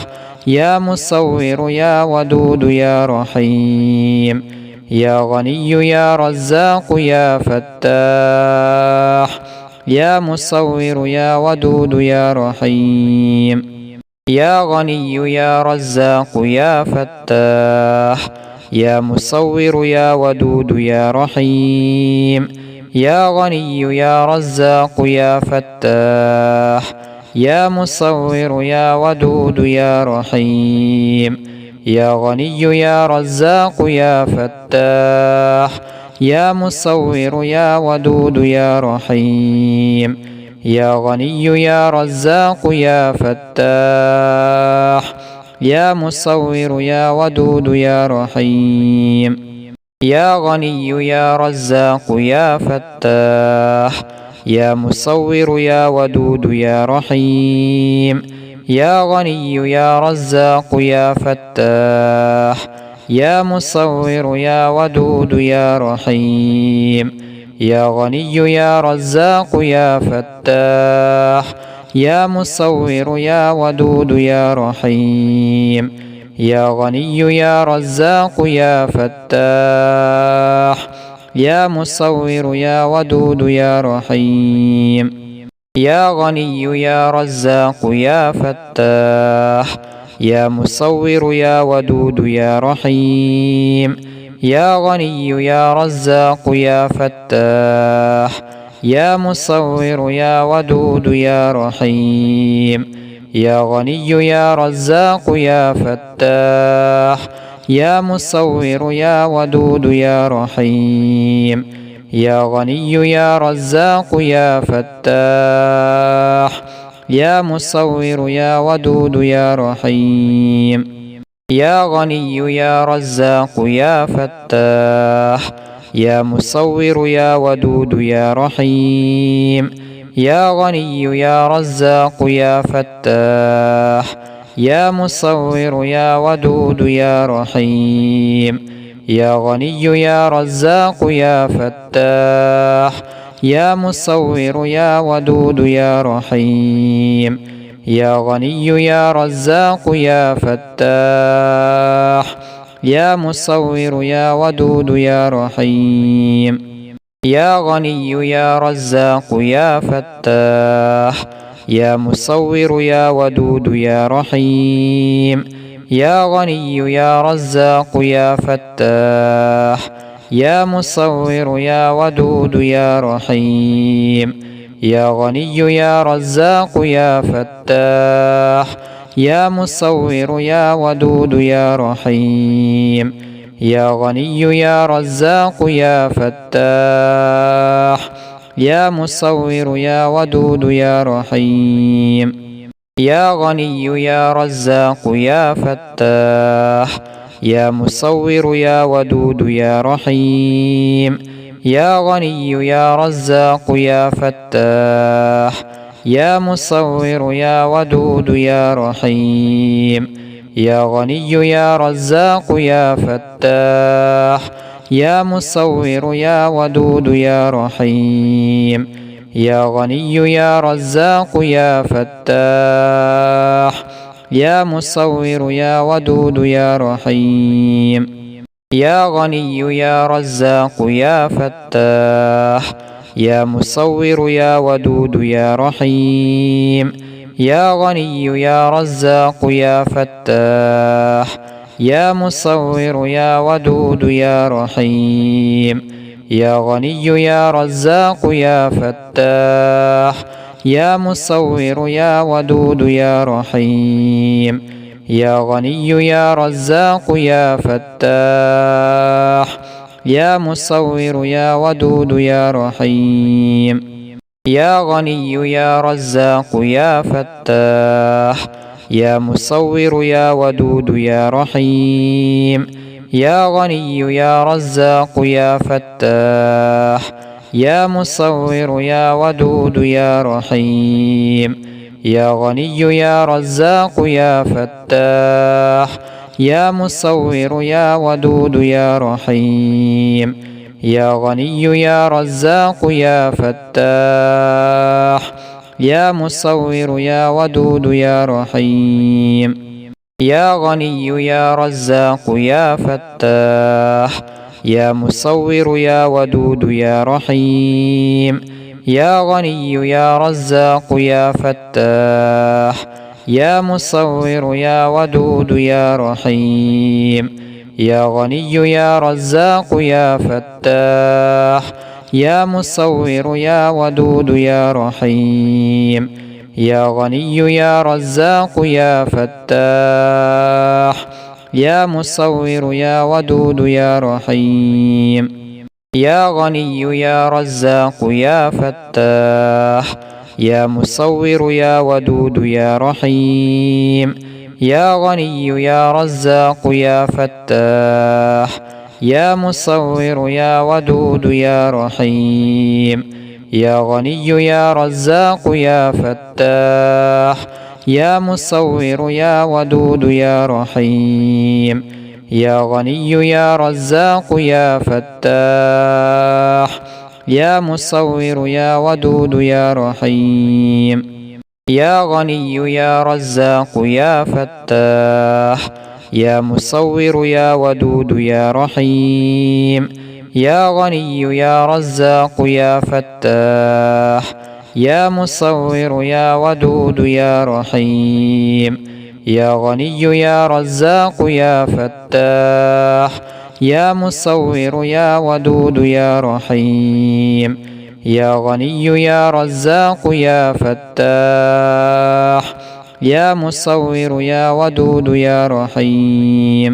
يا مصور يا ودود يا رحيم يا غني يا رزاق يا فتاح يا مصور يا ودود يا رحيم يا غني يا رزاق يا فتاح يا مصور يا ودود يا رحيم يا غني يا رزاق يا فتاح يا مصور يا ودود يا رحيم يا غني يا رزاق يا فتاح يا مصور يا ودود يا رحيم يا غني يا رزاق يا فتاح يا مصور يا ودود يا رحيم يا غني يا رزاق يا فتاح يا مصور يا ودود يا رحيم يا غني يا رزاق يا فتاح يا مصور يا ودود يا رحيم يا غني يا رزاق يا فتاح يا مصور يا ودود يا رحيم يا غني يا رزاق يا فتاح يا مصور يا ودود يا رحيم يا غني يا رزاق يا فتاح يا مصور يا ودود يا رحيم يا غني يا رزاق يا فتاح يا مصور يا ودود يا رحيم يا غني يا رزاق يا فتاح يا مصور يا ودود يا رحيم يا غني يا رزاق يا فتاح يا مصور يا ودود يا رحيم يا غني يا رزاق يا فتاح يا مصور يا ودود يا رحيم يا غني يا رزاق يا فتاح يا مصور يا ودود يا رحيم يا غني يا رزاق يا فتاح يا مصور يا ودود يا رحيم يا غني يا رزاق يا فتاح يا مصور يا ودود يا رحيم يا غني يا رزاق يا فتاح يا مصور يا ودود يا رحيم يا غني يا رزاق يا فتاح يا مصور يا ودود يا رحيم يا غني يا رزاق يا فتاح يا مصور يا ودود يا رحيم يا غني يا رزاق يا فتاح يا مصور يا ودود يا رحيم يا غني يا رزاق يا فتاح يا مصور يا ودود يا رحيم يا غني يا رزاق يا فتاح يا مصور يا ودود يا رحيم يا غني يا رزاق يا فتاح يا مصور يا ودود يا رحيم يا غني يا رزاق يا فتاح يا مصور يا ودود يا رحيم يا غني يا رزاق يا فتاح يا مصور يا ودود يا رحيم يا غني يا رزاق يا فتاح يا مصور يا ودود يا رحيم يا غني يا رزاق يا فتاح يا مصور يا ودود يا رحيم يا غني يا رزاق يا فتاح يا مصور يا ودود يا رحيم يا غني يا رزاق يا فتاح يا مصور يا ودود يا رحيم يا غني يا رزاق يا فتاح يا مصور يا ودود يا رحيم يا غني يا رزاق يا فتاح يا مصور يا ودود يا رحيم يا غني يا رزاق يا فتاح يا مصور يا ودود يا رحيم يا غني يا رزاق يا فتاح يا مصور يا ودود يا رحيم يا غني يا رزاق يا فتاح يا مصور يا ودود يا رحيم يا غني يا رزاق يا فتاح يا مصور يا ودود يا رحيم يا غني يا رزاق يا فتاح يا مصور يا ودود يا رحيم يا غني يا رزاق يا فتاح يا مصور يا ودود يا رحيم يا غني يا رزاق يا فتاح يا مصور يا ودود يا رحيم يا غني يا رزاق يا فتاح يا مصور يا ودود يا رحيم يا غني يا رزاق يا فتاح يا مصور يا ودود يا رحيم يا غني يا رزاق يا فتاح يا مصور يا ودود يا رحيم يا غني يا رزاق يا فتاح يا مصور يا ودود يا رحيم يا غني يا رزاق يا فتاح يا مصور يا ودود يا رحيم يا غني يا رزاق يا فتاح يا مصور يا ودود يا رحيم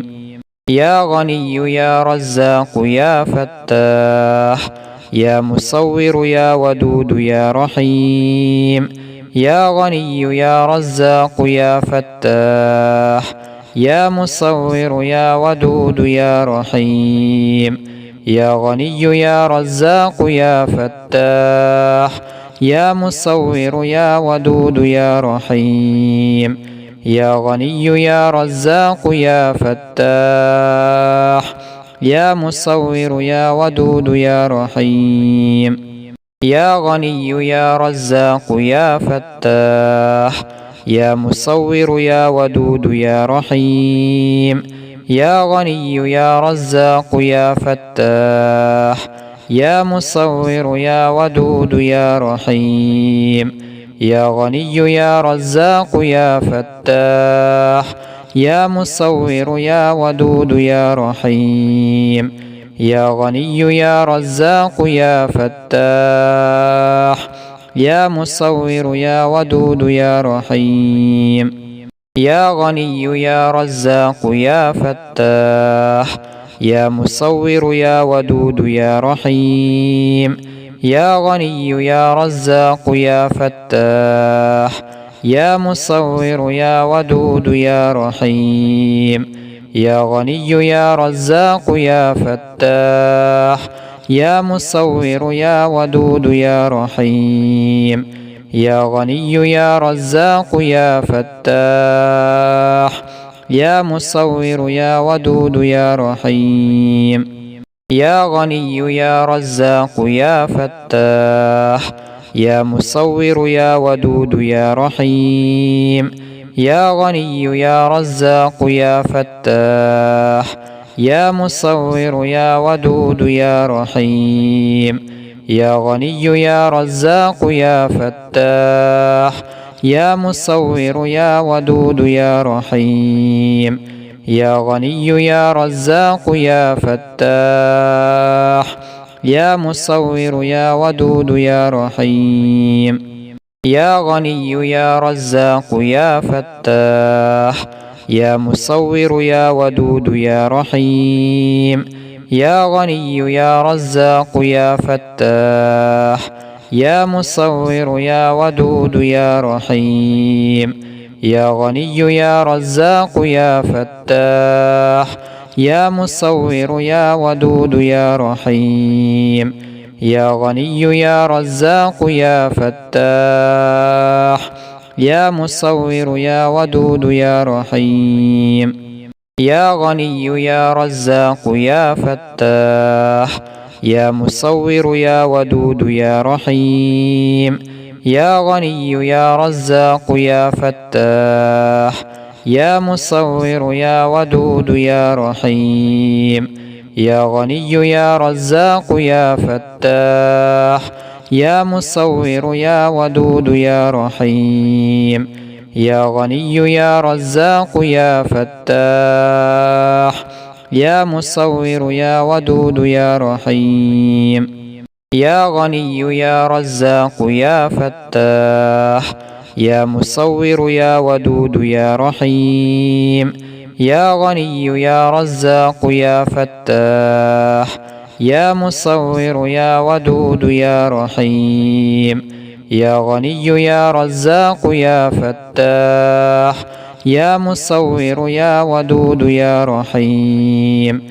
يا غني يا رزاق يا فتاح يا مصور يا ودود يا رحيم يا غني يا رزاق يا فتاح يا مصور يا ودود يا رحيم يا غني يا رزاق يا فتاح يا مصور يا ودود يا رحيم يا غني يا رزاق يا فتاح يا مصور يا ودود يا رحيم يا غني يا رزاق يا فتاح يا مصور يا ودود يا رحيم يا غني يا رزاق يا فتاح يا مصور يا ودود يا رحيم يا غني يا رزاق يا فتاح يا مصور يا ودود يا رحيم يا غني يا رزاق يا فتاح يا مصور يا ودود يا رحيم يا غني يا رزاق يا فتاح يا مصور يا ودود يا رحيم يا غني يا رزاق يا فتاح يا مصور يا ودود يا رحيم يا غني يا رزاق يا فتاح يا مصور يا ودود يا رحيم يا غني يا رزاق يا فتاح يا مصور يا ودود يا رحيم يا غني يا رزاق يا فتاح يا مصور يا ودود يا رحيم يا غني يا رزاق يا فتاح يا مصور يا ودود يا رحيم يا غني يا رزاق يا فتاح يا مصور يا ودود يا رحيم يا غني يا رزاق يا فتاح يا مصور يا ودود يا رحيم يا غني يا رزاق يا فتاح يا مصور يا ودود يا رحيم يا غني يا رزاق يا فتاح يا مصور يا ودود يا رحيم يا غني يا رزاق يا فتاح يا مصور يا ودود يا رحيم يا غني يا رزاق يا فتاح يا مصور يا ودود يا رحيم يا غني يا رزاق يا فتاح يا مصور يا ودود يا رحيم يا غني يا رزاق يا فتاح يا مصور يا ودود يا رحيم يا غني يا رزاق يا فتاح يا مصور يا ودود يا رحيم يا غني يا رزاق يا فتاح يا مصور يا ودود يا رحيم يا غني يا رزاق يا فتاح يا مصور يا ودود يا رحيم يا غني يا رزاق يا فتاح يا مصور يا ودود يا رحيم يا غني يا رزاق يا فتاح يا مصور يا ودود يا رحيم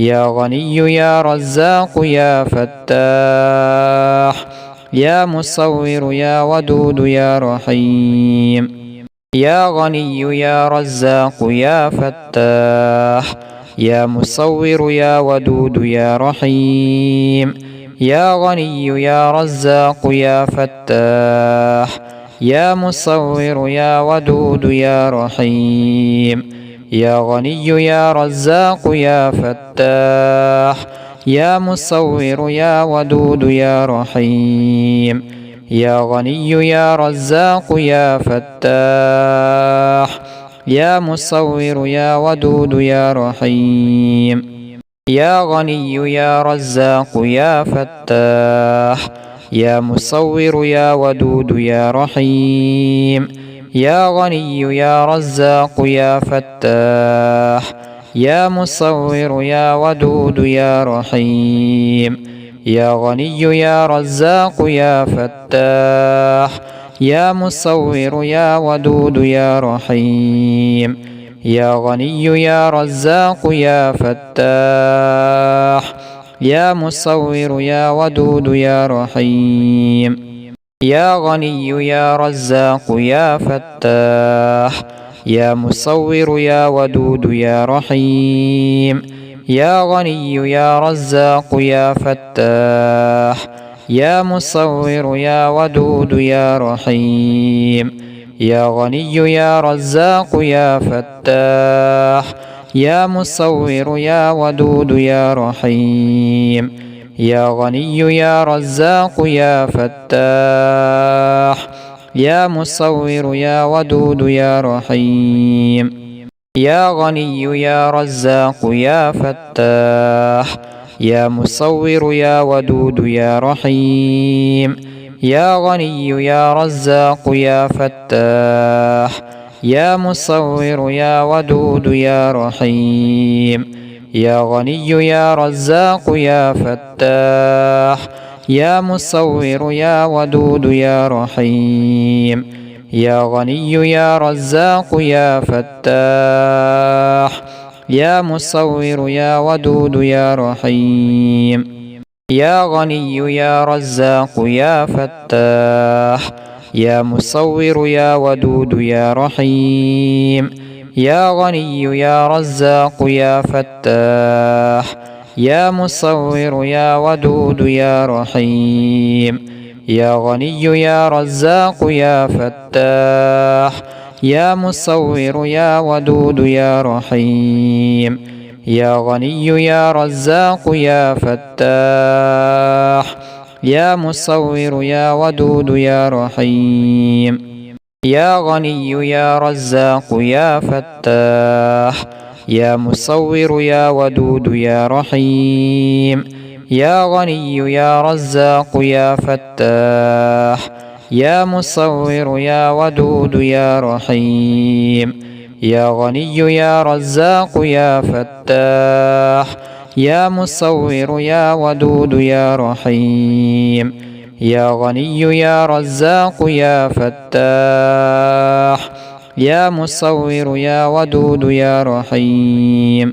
يا غني يا رزاق يا فتاح يا مصور يا ودود يا رحيم يا غني يا رزاق يا فتاح يا مصور يا ودود يا رحيم يا غني يا رزاق يا فتاح يا مصور يا ودود يا رحيم يا غني يا رزاق يا فتاح يا مصور يا ودود يا رحيم يا غني يا رزاق يا فتاح يا مصور يا ودود يا رحيم يا غني يا رزاق يا فتاح يا مصور يا ودود يا رحيم يا غني يا رزاق يا فتاح يا مصور يا ودود يا رحيم يا غني يا رزاق يا فتاح يا مصور يا ودود يا رحيم يا غني يا رزاق يا فتاح يا مصور يا ودود يا رحيم يا غني يا رزاق يا فتاح يا مصور يا ودود يا رحيم يا غني يا رزاق يا فتاح يا مصور يا ودود يا رحيم يا غني يا رزاق يا فتاح يا مصور يا ودود يا رحيم يا غني يا رزاق يا فتاح يا مصور يا ودود يا رحيم يا غني يا رزاق يا فتاح يا مصور يا ودود يا رحيم يا غني يا رزاق يا فتاح يا مصور يا ودود يا رحيم يا غني يا رزاق يا فتاح يا مصور يا ودود يا رحيم يا غني يا رزاق يا فتاح يا مصور يا ودود يا رحيم يا غني يا رزاق يا فتاح يا مصور يا ودود يا رحيم يا غني يا رزاق يا فتاح يا مصور يا ودود يا رحيم يا غني يا رزاق يا فتاح يا مصور يا ودود يا رحيم يا غني يا رزاق يا فتاح يا مصور يا ودود يا رحيم يا غني يا رزاق يا فتاح يا مصور يا ودود يا رحيم يا غني يا رزاق يا فتاح يا مصور يا ودود يا رحيم يا غني يا رزاق يا فتاح يا مصور يا ودود يا رحيم يا غني يا رزاق يا فتاح يا مصور يا ودود يا رحيم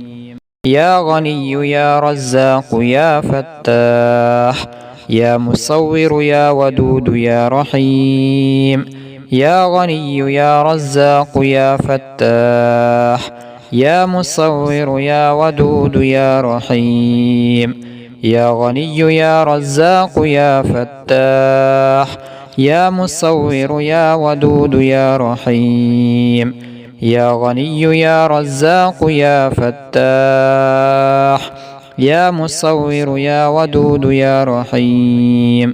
يا غني يا رزاق يا فتاح يا مصور يا ودود يا رحيم يا غني يا رزاق يا فتاح يا مصور يا ودود يا رحيم يا غني يا رزاق يا فتاح يا مصور يا ودود يا رحيم يا غني يا رزاق يا فتاح يا مصور يا ودود يا رحيم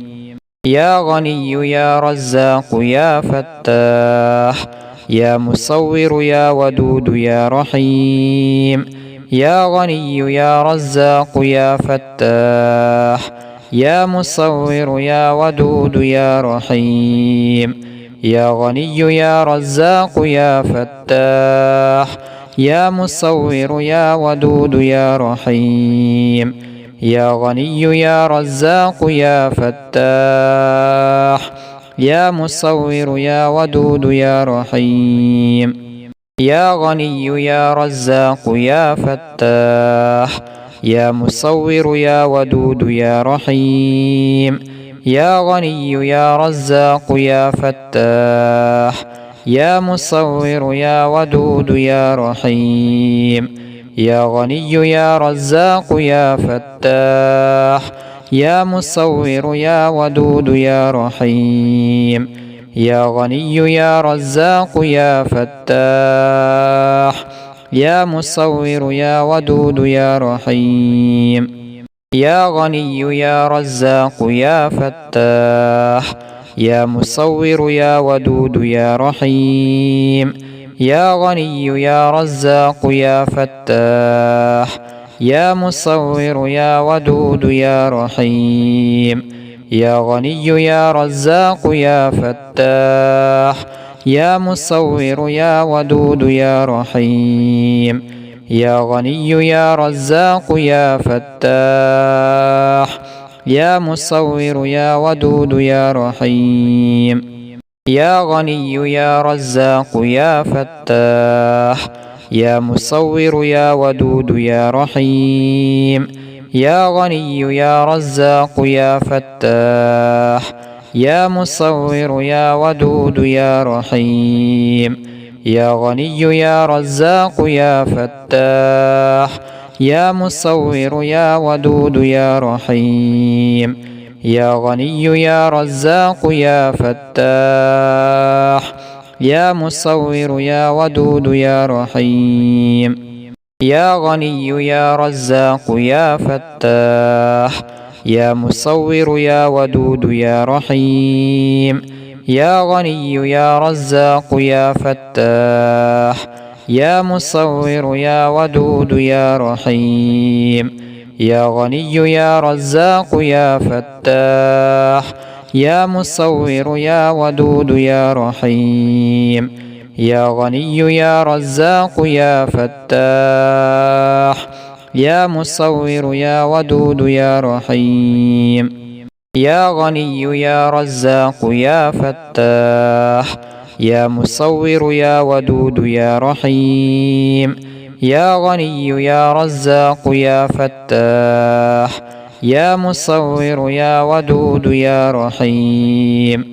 يا غني يا رزاق يا فتاح يا مصور يا ودود يا رحيم يا غني يا رزاق يا فتاح يا مصور يا ودود يا رحيم يا غني يا رزاق يا فتاح يا مصور يا ودود يا رحيم يا غني يا رزاق يا فتاح يا مصور يا ودود يا رحيم يا غني يا رزاق يا فتاح يا مصور يا ودود يا رحيم يا غني يا رزاق يا فتاح يا مصور يا ودود يا رحيم يا غني يا رزاق يا فتاح يا مصور يا ودود يا رحيم يا غني يا رزاق يا فتاح يا مصور يا ودود يا رحيم يا غني يا رزاق يا فتاح يا مصور يا ودود يا رحيم يا غني يا رزاق يا فتاح يا مصور يا ودود يا رحيم يا غني يا رزاق يا فتاح يا مصور يا ودود يا رحيم يا غني يا رزاق يا فتاح يا مصور يا ودود يا رحيم يا غني يا رزاق يا فتاح يا مصور يا ودود يا رحيم يا غني يا رزاق يا فتاح يا مصور يا ودود يا رحيم يا غني يا رزاق يا فتاح يا مصور يا ودود يا رحيم يا غني يا رزاق يا فتاح يا مصور يا ودود يا رحيم يا غني يا رزاق يا فتاح يا مصور يا ودود يا رحيم يا غني يا رزاق يا فتاح يا مصور يا ودود يا رحيم يا غني يا رزاق يا فتاح يا مصور يا ودود يا رحيم يا غني يا رزاق يا فتاح يا مصور يا ودود يا رحيم يا غني يا رزاق يا فتاح يا مصور يا ودود يا رحيم يا غني يا رزاق يا فتاح يا مصور يا ودود يا رحيم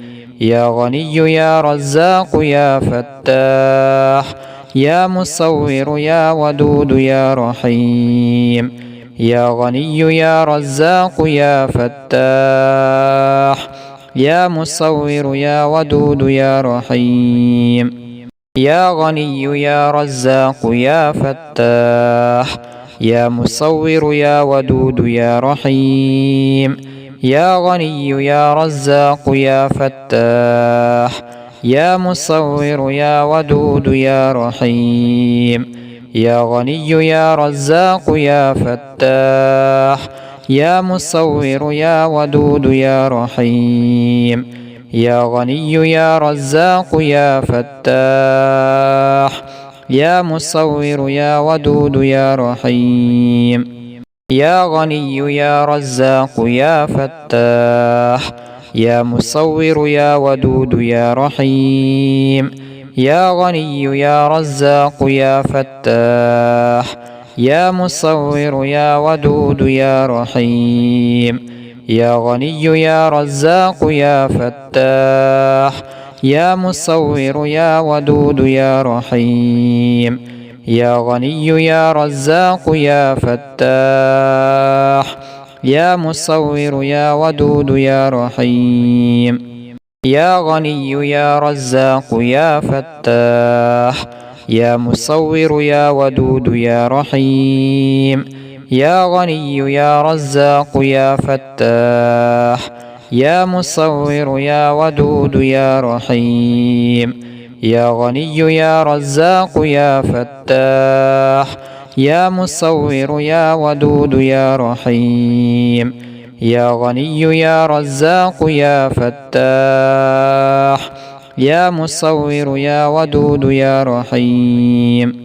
يا غني يا رزاق يا فتاح يا مصور يا ودود يا رحيم يا غني يا رزاق يا فتاح يا مصور يا ودود يا رحيم يا غني يا رزاق يا فتاح يا مصور يا ودود يا رحيم يا غني يا رزاق يا فتاح يا مصور يا ودود يا رحيم يا غني يا رزاق يا فتاح يا مصور يا ودود يا رحيم يا غني يا رزاق يا فتاح يا مصور يا ودود يا رحيم يا غني يا رزاق يا فتاح يا مصور يا ودود يا رحيم يا غني يا رزاق يا فتاح يا مصور يا ودود يا رحيم يا غني يا رزاق يا فتاح يا مصور يا ودود يا رحيم يا غني يا رزاق يا فتاح يا مصور يا ودود يا رحيم يا غني يا رزاق يا فتاح يا مصور يا ودود يا رحيم يا غني يا رزاق يا فتاح يا مصور يا ودود يا رحيم يا غني يا رزاق يا فتاح يا مصور يا ودود يا رحيم يا غني يا رزاق يا فتاح يا مصور يا ودود يا رحيم